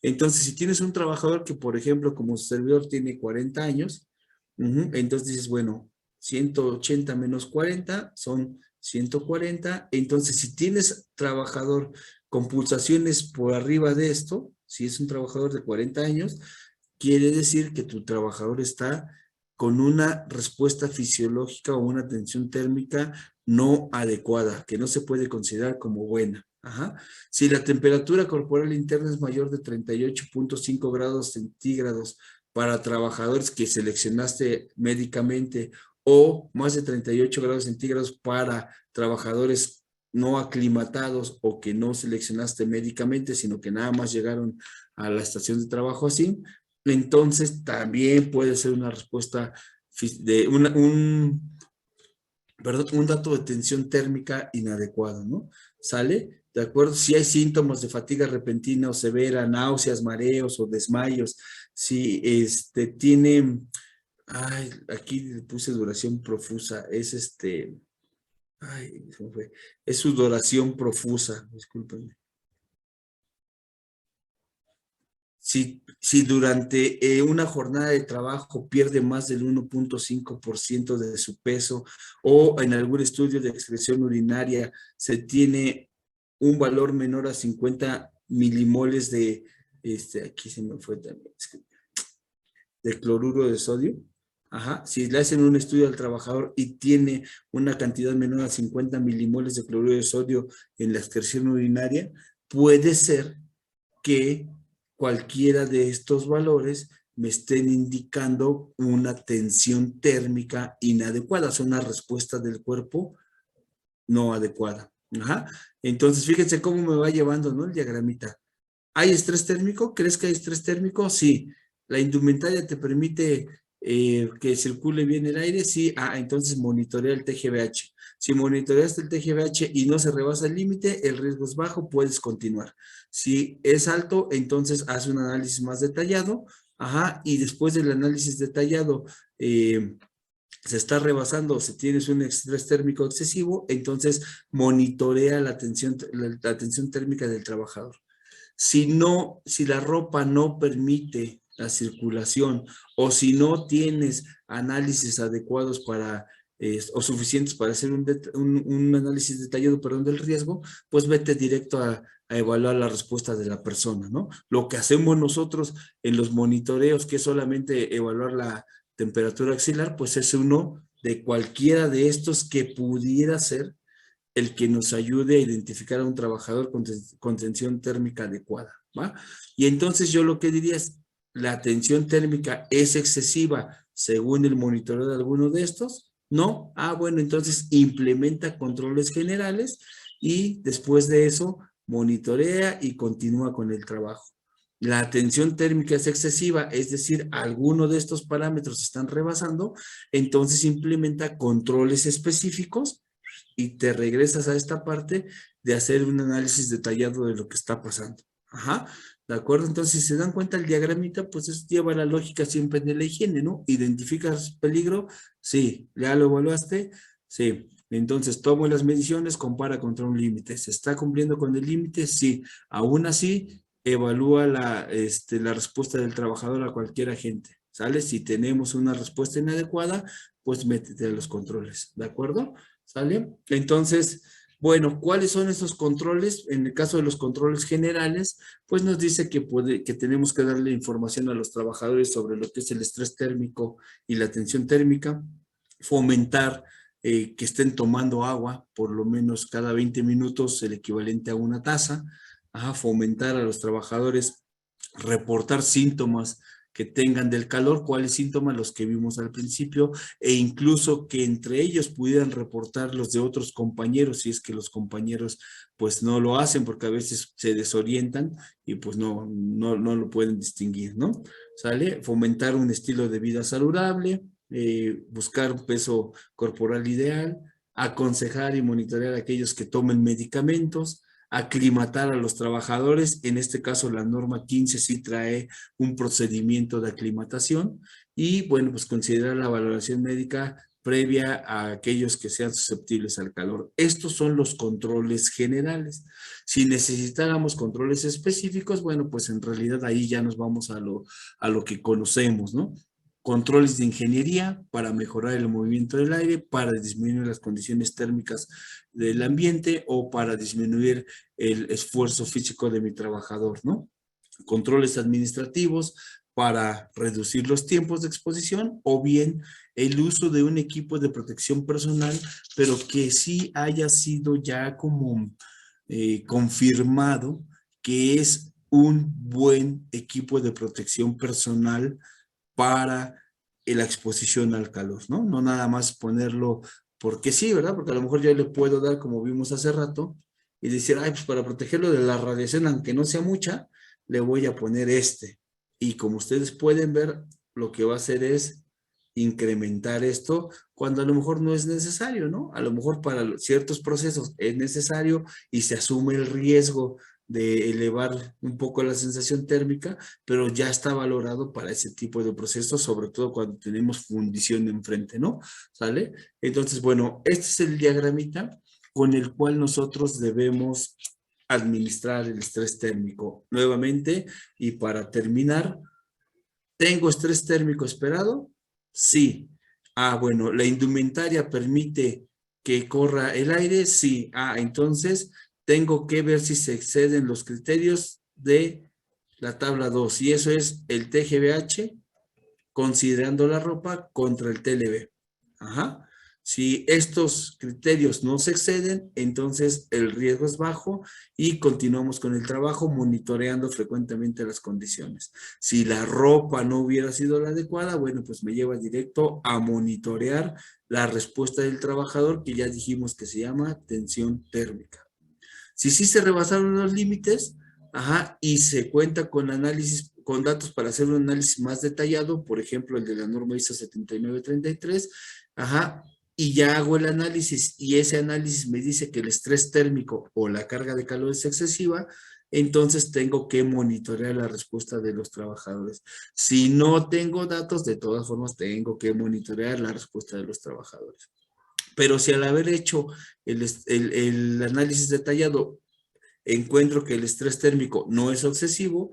Entonces, si tienes un trabajador que, por ejemplo, como servidor tiene 40 años, entonces dices, bueno, 180 menos 40 son 140. Entonces, si tienes trabajador con pulsaciones por arriba de esto, si es un trabajador de 40 años, quiere decir que tu trabajador está con una respuesta fisiológica o una tensión térmica no adecuada, que no se puede considerar como buena. Ajá. Si la temperatura corporal interna es mayor de 38.5 grados centígrados para trabajadores que seleccionaste médicamente o más de 38 grados centígrados para trabajadores no aclimatados o que no seleccionaste médicamente, sino que nada más llegaron a la estación de trabajo así, entonces también puede ser una respuesta de un dato de tensión térmica inadecuado, ¿no? ¿Sale? ¿De acuerdo? Si hay síntomas de fatiga repentina o severa, náuseas, mareos o desmayos, si tiene, ay, aquí le puse duración profusa, ay, se me fue, es sudoración profusa, discúlpenme. Si durante una jornada de trabajo pierde más del 1.5% de su peso o en algún estudio de excreción urinaria se tiene un valor menor a 50 milimoles aquí se me fue también, de cloruro de sodio. Ajá, si le hacen un estudio al trabajador y tiene una cantidad menor a 50 milimoles de cloruro de sodio en la excreción urinaria, puede ser que cualquiera de estos valores me estén indicando una tensión térmica inadecuada, es una respuesta del cuerpo no adecuada. Ajá. Entonces, fíjense cómo me va llevando, ¿no? El diagramita. ¿Hay estrés térmico? ¿Crees que hay estrés térmico? Sí. ¿La indumentaria te permite que circule bien el aire? Sí. Ah, entonces monitorea el TGVH. Si monitoreaste el TGVH y no se rebasa el límite, el riesgo es bajo, puedes continuar. Si es alto, entonces haz un análisis más detallado. Ajá, y después del análisis detallado, se está rebasando, si tienes un estrés térmico excesivo, entonces monitorea la tensión térmica del trabajador. Si la ropa no permite la circulación o si no tienes análisis adecuados o suficientes para hacer un análisis detallado, perdón, del riesgo, pues vete directo a evaluar la respuesta de la persona, ¿no? Lo que hacemos nosotros en los monitoreos, que es solamente evaluar la temperatura axilar, pues es uno de cualquiera de estos que pudiera ser el que nos ayude a identificar a un trabajador con tensión térmica adecuada, ¿va? Y entonces yo lo que diría es, ¿la tensión térmica es excesiva según el monitoreo de alguno de estos? ¿No? Ah, bueno, entonces implementa controles generales y después de eso monitorea y continúa con el trabajo. La tensión térmica es excesiva, es decir, alguno de estos parámetros están rebasando, entonces implementa controles específicos y te regresas a esta parte de hacer un análisis detallado de lo que está pasando. Ajá, ¿de acuerdo? Entonces, si se dan cuenta el diagramita, pues eso lleva la lógica siempre de la higiene, ¿no? ¿Identificas peligro? Sí. ¿Ya lo evaluaste? Sí. Entonces, tomo las mediciones, compara contra un límite. ¿Se está cumpliendo con el límite? Sí. Aún así, evalúa la respuesta del trabajador a cualquier agente. ¿Sale? Si tenemos una respuesta inadecuada, pues métete a los controles. ¿De acuerdo? ¿Sale? Entonces, bueno, ¿cuáles son esos controles? En el caso de los controles generales, pues nos dice que tenemos que darle información a los trabajadores sobre lo que es el estrés térmico y la tensión térmica, fomentar que estén tomando agua por lo menos cada 20 minutos, el equivalente a una taza, fomentar a los trabajadores, reportar síntomas que tengan del calor, cuáles síntomas los que vimos al principio, e incluso que entre ellos pudieran reportar los de otros compañeros, si es que los compañeros pues no lo hacen, porque a veces se desorientan y pues no lo pueden distinguir, ¿no? ¿Sale? Fomentar un estilo de vida saludable, buscar un peso corporal ideal, aconsejar y monitorear a aquellos que tomen medicamentos, aclimatar a los trabajadores. En este caso, la norma 15 sí trae un procedimiento de aclimatación y, bueno, pues considerar la valoración médica previa a aquellos que sean susceptibles al calor. Estos son los controles generales. Si necesitáramos controles específicos, bueno, pues en realidad ahí ya nos vamos a lo que conocemos, ¿no? Controles de ingeniería para mejorar el movimiento del aire, para disminuir las condiciones térmicas del ambiente o para disminuir el esfuerzo físico de mi trabajador, ¿no? Controles administrativos para reducir los tiempos de exposición o bien el uso de un equipo de protección personal, pero que sí haya sido ya como confirmado que es un buen equipo de protección personal para la exposición al calor, ¿no? No nada más ponerlo porque sí, ¿verdad? Porque a lo mejor yo le puedo dar, como vimos hace rato, y decir, ay, pues para protegerlo de la radiación, aunque no sea mucha, le voy a poner este. Y como ustedes pueden ver, lo que va a hacer es incrementar esto cuando a lo mejor no es necesario, ¿no? A lo mejor para ciertos procesos es necesario y se asume el riesgo de elevar un poco la sensación térmica, pero ya está valorado para ese tipo de procesos, sobre todo cuando tenemos fundición enfrente, ¿no? ¿Sale? Entonces, bueno, este es el diagramita con el cual nosotros debemos administrar el estrés térmico. Nuevamente, y para terminar, ¿tengo estrés térmico esperado? Sí. Ah, bueno, ¿la indumentaria permite que corra el aire? Sí. Ah, entonces tengo que ver si se exceden los criterios de la tabla 2 y eso es el TGBH considerando la ropa contra el TLB. Ajá. Si estos criterios no se exceden, entonces el riesgo es bajo y continuamos con el trabajo monitoreando frecuentemente las condiciones. Si la ropa no hubiera sido la adecuada, bueno, pues me lleva directo a monitorear la respuesta del trabajador, que ya dijimos que se llama tensión térmica. Si sí se rebasaron los límites, ajá, y se cuenta con análisis, con datos para hacer un análisis más detallado, por ejemplo, el de la norma ISO 7933, ajá, y ya hago el análisis y ese análisis me dice que el estrés térmico o la carga de calor es excesiva, entonces tengo que monitorear la respuesta de los trabajadores. Si no tengo datos, de todas formas tengo que monitorear la respuesta de los trabajadores. Pero si al haber hecho el análisis detallado encuentro que el estrés térmico no es excesivo,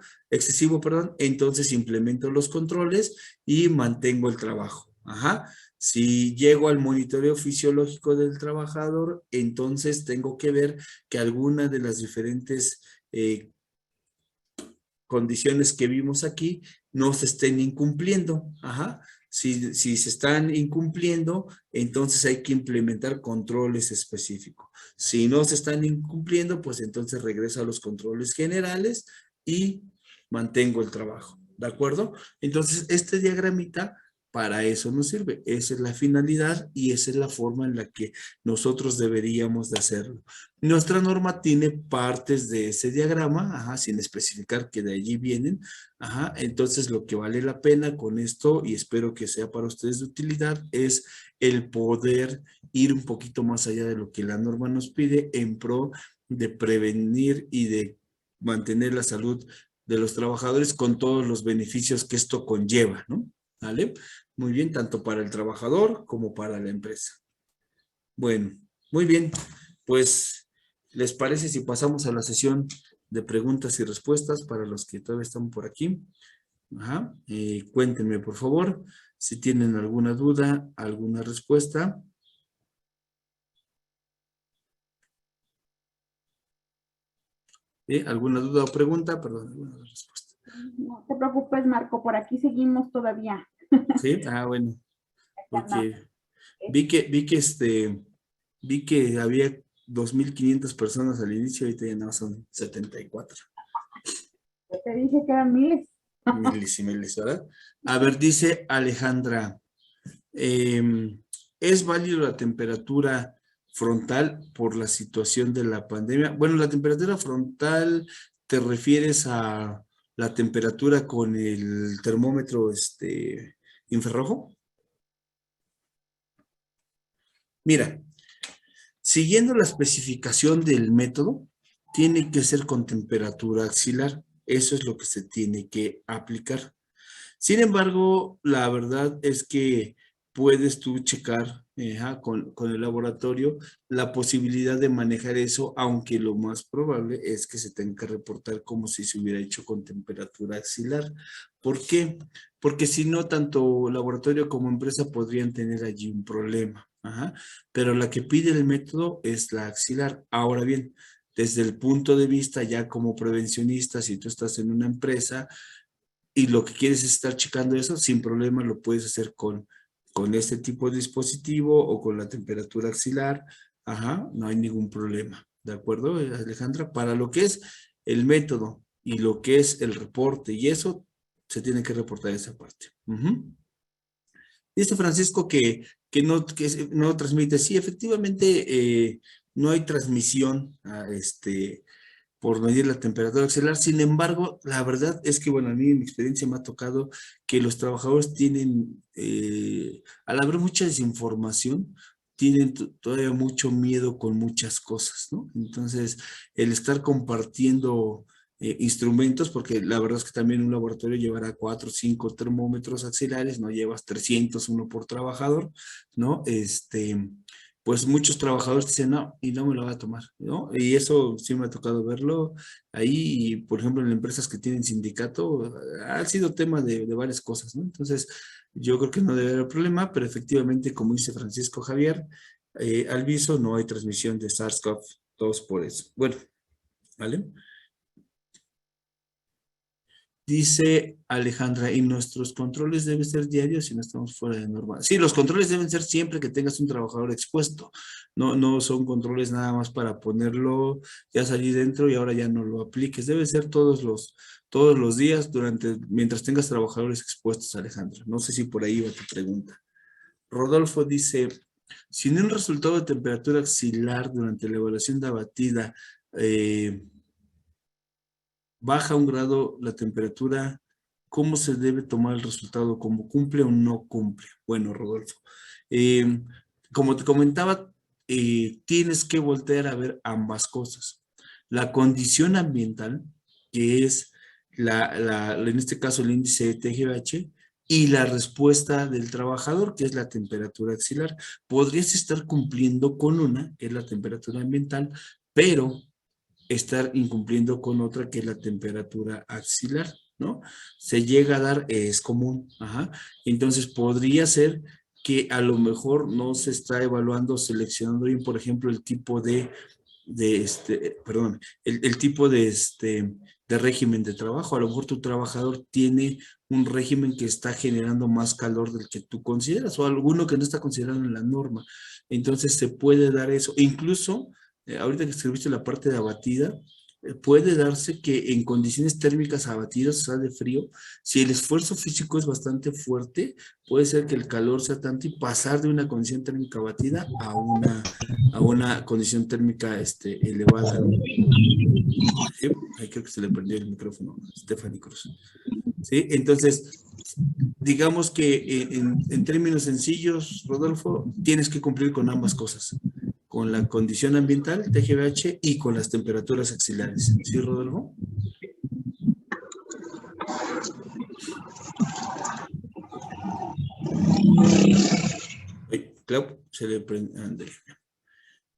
perdón, entonces implemento los controles y mantengo el trabajo. Ajá. Si llego al monitoreo fisiológico del trabajador, entonces tengo que ver que alguna de las diferentes condiciones que vimos aquí no se estén incumpliendo. Ajá. Si se están incumpliendo, entonces hay que implementar controles específicos. Si no se están incumpliendo, pues entonces regreso a los controles generales y mantengo el trabajo. ¿De acuerdo? Entonces, este diagramita para eso nos sirve. Esa es la finalidad y esa es la forma en la que nosotros deberíamos de hacerlo. Nuestra norma tiene partes de ese diagrama, ajá, sin especificar que de allí vienen. Ajá, entonces lo que vale la pena con esto, y espero que sea para ustedes de utilidad, es el poder ir un poquito más allá de lo que la norma nos pide en pro de prevenir y de mantener la salud de los trabajadores con todos los beneficios que esto conlleva, ¿no? ¿Vale? Muy bien, tanto para el trabajador como para la empresa. Bueno, muy bien, pues, ¿les parece si pasamos a la sesión de preguntas y respuestas para los que todavía están por aquí? Ajá. Cuéntenme, por favor, si tienen alguna duda, alguna respuesta. ¿Alguna duda o pregunta? Perdón, alguna respuesta. No te preocupes, Marco, por aquí seguimos todavía. Sí, bueno, porque vi que había 2,500 personas al inicio, ahorita ya no son 74. Yo te dije que eran miles. Miles y miles, ¿verdad? A ver, dice Alejandra, ¿es válido la temperatura frontal por la situación de la pandemia? Bueno, la temperatura frontal, ¿te refieres a la temperatura con el termómetro infrarrojo? Mira, siguiendo la especificación del método, tiene que ser con temperatura axilar. Eso es lo que se tiene que aplicar. Sin embargo, la verdad es que puedes tú checar con el laboratorio la posibilidad de manejar eso, aunque lo más probable es que se tenga que reportar como si se hubiera hecho con temperatura axilar. ¿Por qué? Porque si no, tanto laboratorio como empresa podrían tener allí un problema. Ajá. Pero la que pide el método es la axilar. Ahora bien, desde el punto de vista ya como prevencionista, si tú estás en una empresa, y lo que quieres es estar checando eso, sin problema lo puedes hacer con este tipo de dispositivo o con la temperatura axilar. Ajá, no hay ningún problema. ¿de acuerdo, Alejandra? Para lo que es el método y lo que es el reporte y eso, se tiene que reportar esa parte. Dice Francisco que no transmite. Sí, efectivamente, no hay transmisión por medir la temperatura axilar. Sin embargo, la verdad es que, bueno, a mí en mi experiencia me ha tocado que los trabajadores tienen, al haber mucha desinformación, tienen todavía mucho miedo con muchas cosas, ¿no? Entonces, el estar compartiendo instrumentos, porque la verdad es que también un laboratorio llevará 4 o 5 termómetros axilares, no llevas 300, uno por trabajador, ¿no? Pues muchos trabajadores dicen, no, y no me lo va a tomar, ¿no? Y eso sí me ha tocado verlo ahí, y por ejemplo, en empresas que tienen sindicato, ha sido tema de varias cosas, ¿no? Entonces, yo creo que no debe haber problema, pero efectivamente, como dice Francisco Javier, al viso no hay transmisión de SARS-CoV-2 por eso. Bueno, ¿vale? Dice Alejandra, y nuestros controles deben ser diarios si no estamos fuera de norma. Sí, los controles deben ser siempre que tengas un trabajador expuesto. No son controles nada más para ponerlo, ya salí dentro y ahora ya no lo apliques. Debe ser todos los días mientras tengas trabajadores expuestos, Alejandra. No sé si por ahí va tu pregunta. Rodolfo dice, si en un resultado de temperatura axilar durante la evaluación de abatida, baja un grado la temperatura, ¿cómo se debe tomar el resultado? ¿Cómo cumple o no cumple? Bueno, Rodolfo, como te comentaba, tienes que voltear a ver ambas cosas. La condición ambiental, que es en este caso el índice de TGH, y la respuesta del trabajador, que es la temperatura axilar. Podrías estar cumpliendo con una, que es la temperatura ambiental, pero estar incumpliendo con otra que es la temperatura axilar, ¿no? Se llega a dar, es común, ajá. Entonces podría ser que a lo mejor no se está evaluando, seleccionando bien, por ejemplo, el tipo perdón, el tipo de régimen de trabajo. A lo mejor tu trabajador tiene un régimen que está generando más calor del que tú consideras o alguno que no está considerado en la norma. Entonces se puede dar eso. Incluso, ahorita que escribiste la parte de abatida, puede darse que en condiciones térmicas abatidas, o sea, de frío, si el esfuerzo físico es bastante fuerte, puede ser que el calor sea tanto y pasar de una condición térmica abatida a una condición térmica elevada, ¿no? Sí, ahí creo que se le prendió el micrófono a Stephanie Cruz. ¿Sí? Entonces, digamos que en términos sencillos, Rodolfo, tienes que cumplir con ambas cosas, con la condición ambiental, TGVH, y con las temperaturas axilares. ¿Sí, Rodolfo? Ay, Clau, se le prende.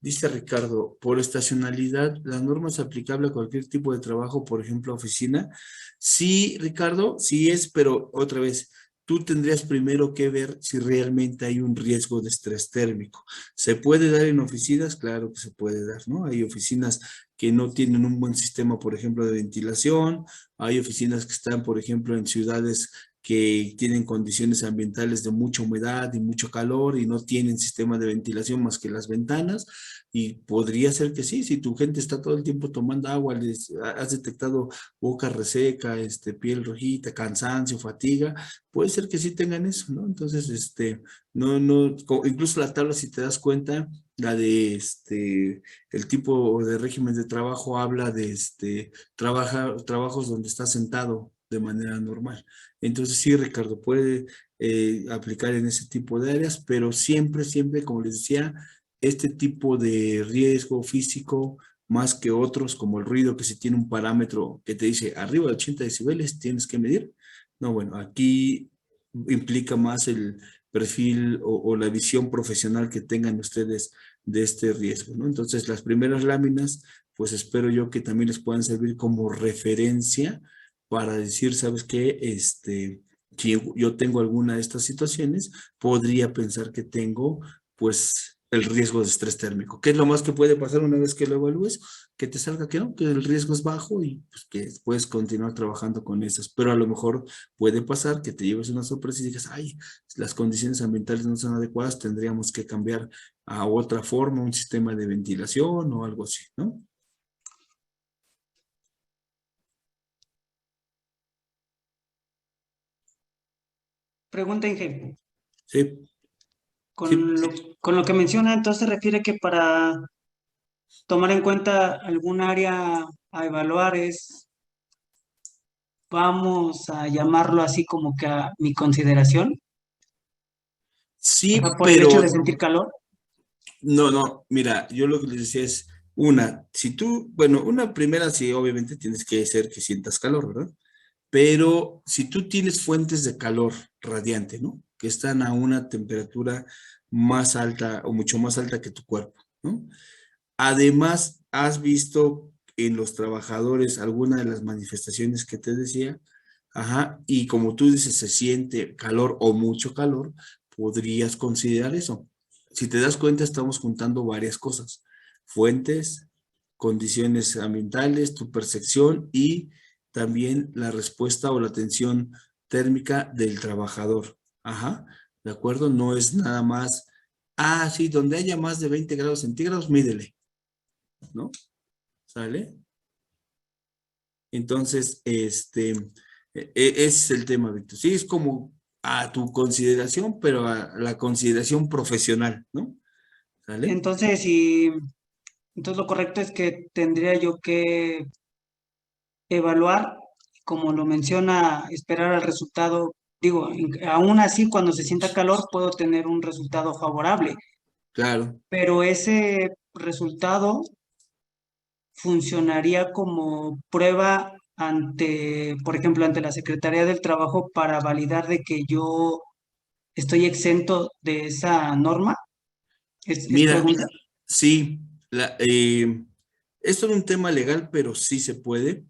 Dice Ricardo, por estacionalidad, ¿la norma es aplicable a cualquier tipo de trabajo, por ejemplo, oficina? Sí, Ricardo, sí es, pero otra vez, tú tendrías primero que ver si realmente hay un riesgo de estrés térmico. ¿Se puede dar en oficinas? Claro que se puede dar, ¿no? Hay oficinas que no tienen un buen sistema, por ejemplo, de ventilación, hay oficinas que están, por ejemplo, en ciudades que tienen condiciones ambientales de mucha humedad y mucho calor y no tienen sistema de ventilación más que las ventanas. Y podría ser que sí, si tu gente está todo el tiempo tomando agua, has detectado boca reseca, piel rojita, cansancio, fatiga, puede ser que sí tengan eso, ¿no? Entonces, incluso la tabla, si te das cuenta, la de el tipo de régimen de trabajo habla de trabajos donde está sentado de manera normal. Entonces, sí, Ricardo, puede aplicar en ese tipo de áreas, pero siempre, como les decía, este tipo de riesgo físico, más que otros, como el ruido, que si tiene un parámetro que te dice arriba de 80 decibeles, tienes que medir. No, bueno, aquí implica más el perfil o la visión profesional que tengan ustedes de este riesgo, ¿no? Entonces, las primeras láminas, pues espero yo que también les puedan servir como referencia para decir, ¿sabes qué? Si yo tengo alguna de estas situaciones, podría pensar que tengo, pues, el riesgo de estrés térmico. ¿Qué es lo más que puede pasar una vez que lo evalúes? Que te salga que no, que el riesgo es bajo y pues, que puedes continuar trabajando con esas. Pero a lo mejor puede pasar que te lleves una sorpresa y digas, ay, las condiciones ambientales no son adecuadas, tendríamos que cambiar a otra forma, un sistema de ventilación o algo así, ¿no? Pregunta, Inge. Sí, sí, Con lo, con lo que menciona, entonces se refiere que para tomar en cuenta algún área a evaluar es, vamos a llamarlo así como que a mi consideración, o sí, sea, por el hecho pero de sentir calor. no, mira, yo lo que les decía es, si tú, bueno, una primera sí, obviamente tienes que ser que sientas calor, ¿verdad? Pero si tú tienes fuentes de calor radiante, ¿no? Que están a una temperatura más alta o mucho más alta que tu cuerpo, ¿no? Además, has visto en los trabajadores alguna de las manifestaciones que te decía, ajá, y como tú dices, se siente calor o mucho calor, podrías considerar eso. Si te das cuenta, estamos juntando varias cosas: fuentes, condiciones ambientales, tu percepción y también la respuesta o la tensión térmica del trabajador. Ajá, ¿de acuerdo? No es nada más, sí, donde haya más de 20 grados centígrados, mídele, ¿no? ¿Sale? Entonces, ese es el tema, Víctor. Sí, es como a tu consideración, pero a la consideración profesional, ¿no? ¿Sale? Entonces, si, entonces lo correcto es que tendría yo que evaluar, como lo menciona, esperar al resultado. Digo, aún así, cuando se sienta calor, puedo tener un resultado favorable, Claro. pero ese resultado funcionaría como prueba ante, por ejemplo, ante la Secretaría del Trabajo para validar de que yo estoy exento de esa norma. Es Mira, pregunta. sí, esto es un tema legal, pero sí se puede.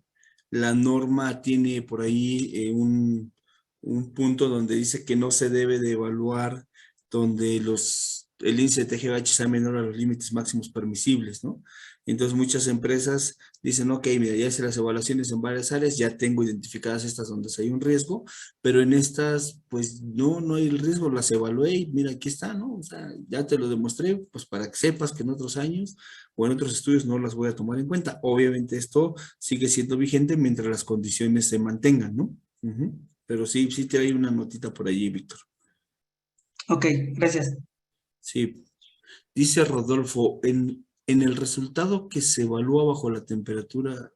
La norma tiene por ahí un punto donde dice que no se debe de evaluar donde el índice de TGH sea menor a los límites máximos permisibles, ¿no? Entonces muchas empresas dicen, ok, mira, ya hice las evaluaciones en varias áreas, ya tengo identificadas estas donde hay un riesgo, pero en estas, pues no hay el riesgo, las evalué y mira, aquí está, ¿no? O sea, ya te lo demostré, pues para que sepas que en otros años o en otros estudios no las voy a tomar en cuenta. Obviamente esto sigue siendo vigente mientras las condiciones se mantengan, ¿no? Ujú. Pero sí, sí te hay una notita por allí, Víctor. Ok, gracias. Sí, dice Rodolfo, en el resultado que se evalúa bajo la temperatura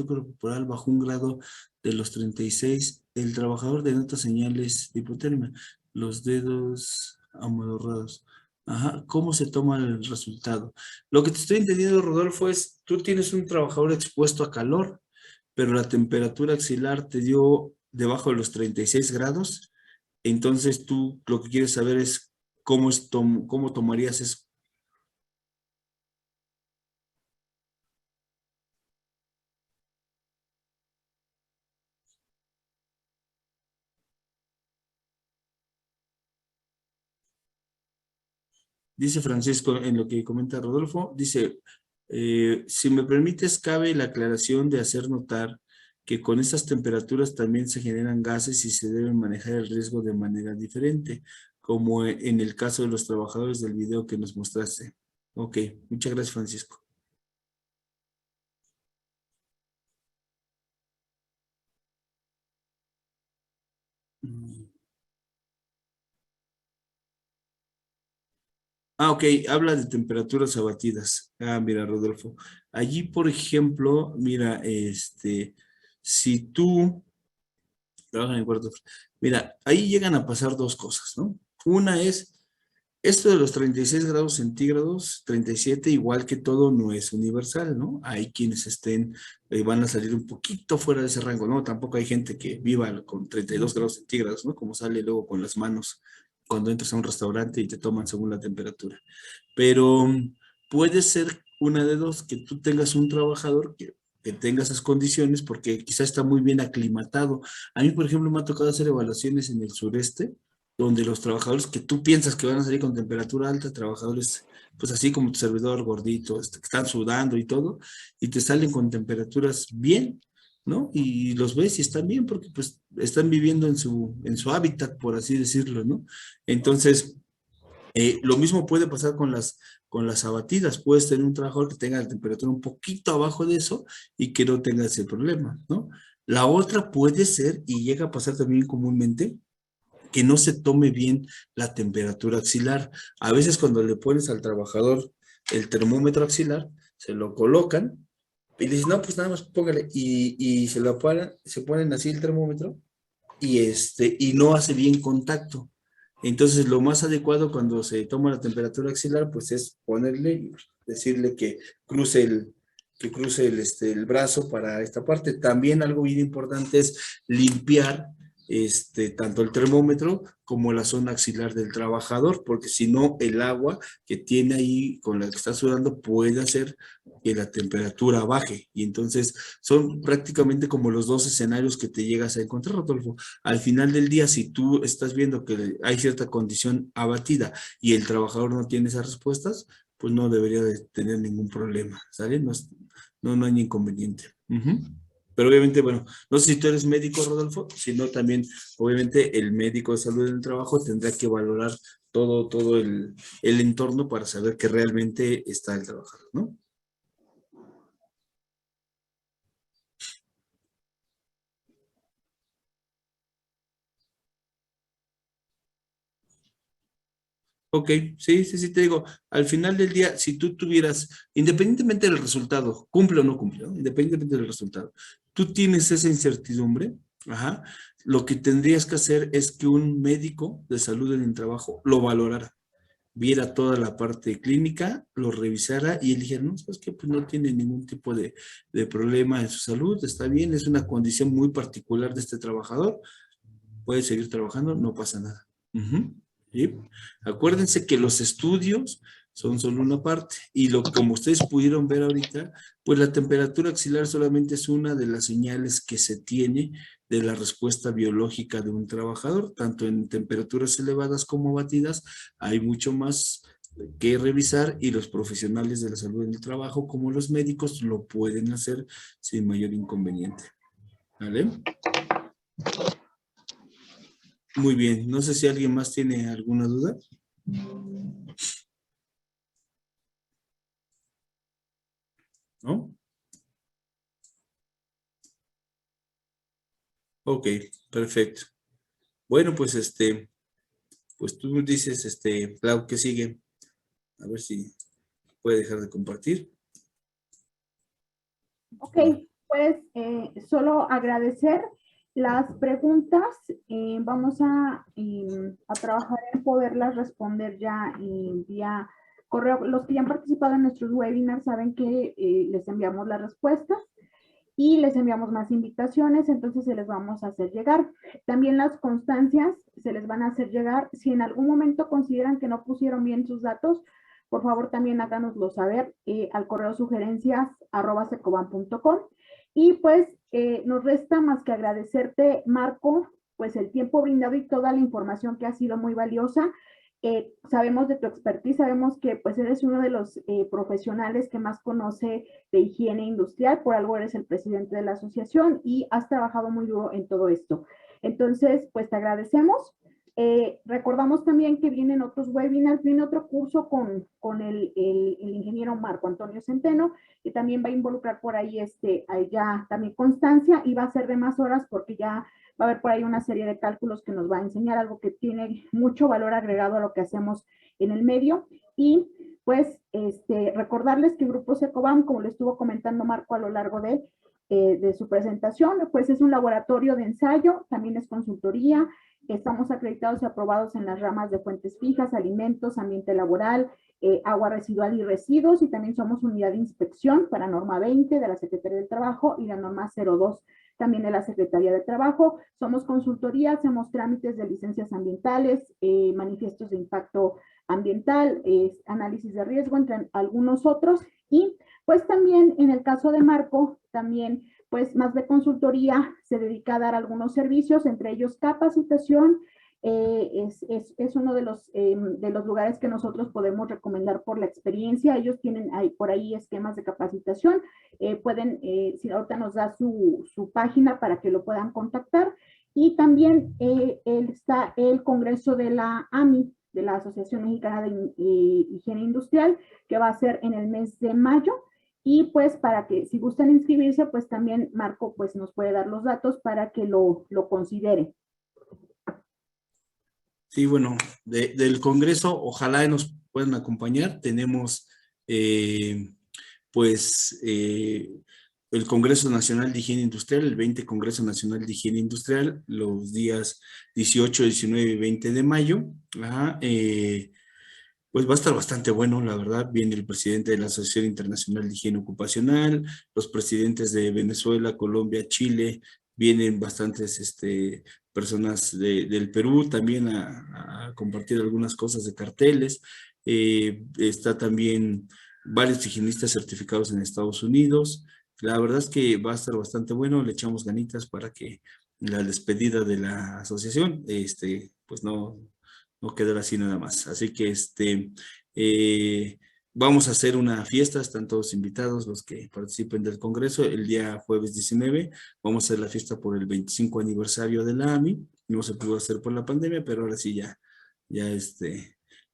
corporal, bajo un grado de los 36, el trabajador denota señales de hipotermia, los dedos amodorrados. Ajá, ¿cómo se toma el resultado? Lo que te estoy entendiendo, Rodolfo, es, tú tienes un trabajador expuesto a calor, pero la temperatura axilar te dio debajo de los 36 grados, entonces tú lo que quieres saber es cómo tomarías eso. Dice Francisco, en lo que comenta Rodolfo, dice, si me permites, cabe la aclaración de hacer notar que con estas temperaturas también se generan gases y se debe manejar el riesgo de manera diferente, como en el caso de los trabajadores del video que nos mostraste. Ok, muchas gracias, Francisco. Mm. Ok, habla de temperaturas abatidas. Mira, Rodolfo. Allí, por ejemplo, mira, si tú trabajas en el cuarto, mira, ahí llegan a pasar dos cosas, ¿no? Una es, esto de los 36 grados centígrados, 37, igual que todo, no es universal, ¿no? Hay quienes van a salir un poquito fuera de ese rango, ¿no? Tampoco hay gente que viva con 32 grados centígrados, ¿no? Como sale luego con las manos cuando entras a un restaurante y te toman según la temperatura. Pero puede ser una de dos, que tú tengas un trabajador que tenga esas condiciones porque quizás está muy bien aclimatado. A mí, por ejemplo, me ha tocado hacer evaluaciones en el sureste donde los trabajadores que tú piensas que van a salir con temperatura alta, trabajadores, pues así como tu servidor gordito, que están sudando y todo, y te salen con temperaturas bien, ¿no? Y los ves y están bien porque pues están viviendo en su hábitat, por así decirlo, ¿no? Entonces, lo mismo puede pasar con las abatidas. Puedes tener un trabajador que tenga la temperatura un poquito abajo de eso y que no tenga ese problema, ¿no? La otra puede ser, y llega a pasar también comúnmente, que no se tome bien la temperatura axilar. A veces cuando le pones al trabajador el termómetro axilar, se lo colocan y le dicen, no, pues nada más póngale, y se lo paran, se ponen así el termómetro y no hace bien contacto. Entonces, lo más adecuado cuando se toma la temperatura axilar, pues es ponerle y decirle que cruce el brazo para esta parte. También algo bien importante es limpiar tanto el termómetro como la zona axilar del trabajador, porque si no, el agua que tiene ahí con la que está sudando puede hacer que la temperatura baje. Y entonces son prácticamente como los dos escenarios que te llegas a encontrar, Rodolfo. Al final del día, si tú estás viendo que hay cierta condición abatida y el trabajador no tiene esas respuestas, pues no debería de tener ningún problema, ¿sale? No hay ni inconveniente. Pero obviamente, bueno, no sé si tú eres médico, Rodolfo, sino también, obviamente, el médico de salud en el trabajo tendrá que valorar todo el entorno para saber que realmente está el trabajador, ¿no? Ok, sí, te digo, al final del día, si tú tuvieras, independientemente del resultado, cumple o no cumple, ¿no? Independientemente del resultado, tú tienes esa incertidumbre, ajá, lo que tendrías que hacer es que un médico de salud en el trabajo lo valorara, viera toda la parte clínica, lo revisara y él dijera, no, sabes que pues no tiene ningún tipo de problema en su salud, está bien, es una condición muy particular de este trabajador, puede seguir trabajando, no pasa nada. ¿Sí? Acuérdense que los estudios son solo una parte y como ustedes pudieron ver ahorita, pues la temperatura axilar solamente es una de las señales que se tiene de la respuesta biológica de un trabajador, tanto en temperaturas elevadas como batidas, hay mucho más que revisar y los profesionales de la salud en el trabajo, como los médicos, lo pueden hacer sin mayor inconveniente. ¿Vale? Muy bien, no sé si alguien más tiene alguna duda. ¿No? Ok, perfecto. Bueno, pues pues tú dices, Clau, ¿qué sigue? A ver si puede dejar de compartir. Ok, pues solo agradecer las preguntas. Vamos a trabajar en poderlas responder ya vía correo. Los que ya han participado en nuestros webinars saben que les enviamos las respuestas y les enviamos más invitaciones, entonces se les vamos a hacer llegar. También las constancias se les van a hacer llegar. Si en algún momento consideran que no pusieron bien sus datos, por favor también háganoslo saber al correo sugerencias@secoban.com. Y pues nos resta más que agradecerte, Marco, pues el tiempo brindado y toda la información que ha sido muy valiosa. Sabemos de tu expertise, sabemos que pues eres uno de los profesionales que más conoce de higiene industrial, por algo eres el presidente de la asociación y has trabajado muy duro en todo esto. Entonces, pues te agradecemos. Recordamos también que vienen otros webinars, viene otro curso con el ingeniero Marco Antonio Centeno, que también va a involucrar por ahí ya también constancia y va a ser de más horas porque ya va a haber por ahí una serie de cálculos que nos va a enseñar algo que tiene mucho valor agregado a lo que hacemos en el medio. Y pues recordarles que Grupo Secobam, como le estuvo comentando Marco a lo largo de su presentación, pues es un laboratorio de ensayo, también es consultoría, estamos acreditados y aprobados en las ramas de fuentes fijas, alimentos, ambiente laboral, agua residual y residuos, y también somos unidad de inspección para norma 20 de la Secretaría del Trabajo y la norma 02 también de la Secretaría de Trabajo. Somos consultoría, hacemos trámites de licencias ambientales, manifiestos de impacto ambiental, análisis de riesgo, entre algunos otros. Y pues también en el caso de Marco, también pues más de consultoría, se dedica a dar algunos servicios, entre ellos capacitación Es uno de los lugares que nosotros podemos recomendar por la experiencia. Ellos tienen por ahí esquemas de capacitación. Pueden, si ahorita nos da su página para que lo puedan contactar. Y también está el congreso de la AMI, de la Asociación Mexicana de Higiene Industrial, que va a ser en el mes de mayo. Y pues para que si gustan inscribirse, pues también Marco pues nos puede dar los datos para que lo considere. Sí, bueno, del Congreso, ojalá nos puedan acompañar. Tenemos, el Congreso Nacional de Higiene Industrial, el 20 Congreso Nacional de Higiene Industrial, los días 18, 19 y 20 de mayo. Ajá, pues va a estar bastante bueno, la verdad. Viene el presidente de la Asociación Internacional de Higiene Ocupacional, los presidentes de Venezuela, Colombia, Chile, vienen bastantes personas del Perú también a compartir algunas cosas de carteles. Está también varios higienistas certificados en Estados Unidos. La verdad es que va a estar bastante bueno, le echamos ganitas para que la despedida de la asociación, pues no quedar así nada más. Así que vamos a hacer una fiesta, están todos invitados los que participen del Congreso. El día jueves 19 vamos a hacer la fiesta por el 25 aniversario de la AMI. No se pudo hacer por la pandemia, pero ahora sí ya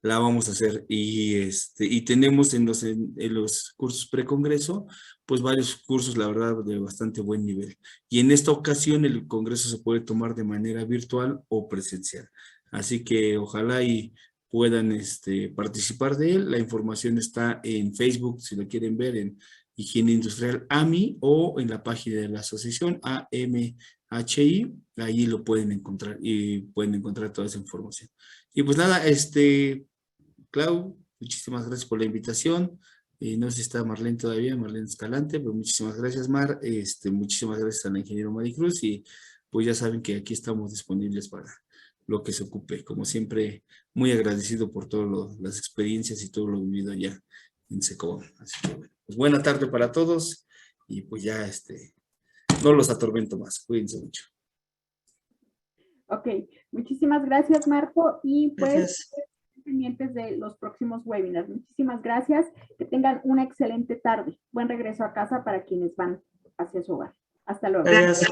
la vamos a hacer. Y tenemos en los cursos pre-congreso, pues varios cursos, la verdad, de bastante buen nivel. Y en esta ocasión el Congreso se puede tomar de manera virtual o presencial. Así que ojalá y puedan participar de él. La información está en Facebook, si lo quieren ver, en Higiene Industrial AMI o en la página de la asociación AMHI. Ahí lo pueden encontrar y pueden encontrar toda esa información. Y pues nada, Clau, muchísimas gracias por la invitación. No sé si está Marlene todavía, Marlene Escalante, pero muchísimas gracias, Mar. Muchísimas gracias a la ingeniero Maricruz y pues ya saben que aquí estamos disponibles para lo que se ocupe. Como siempre, muy agradecido por todas las experiencias y todo lo vivido allá en Secobam. Así que bueno, pues buena tarde para todos y pues ya no los atormento más. Cuídense mucho. Ok, muchísimas gracias, Marco, y pues Gracias. pendientes de los próximos webinars. Muchísimas gracias, que tengan una excelente tarde. Buen regreso a casa para quienes van hacia su hogar. Hasta luego. Gracias.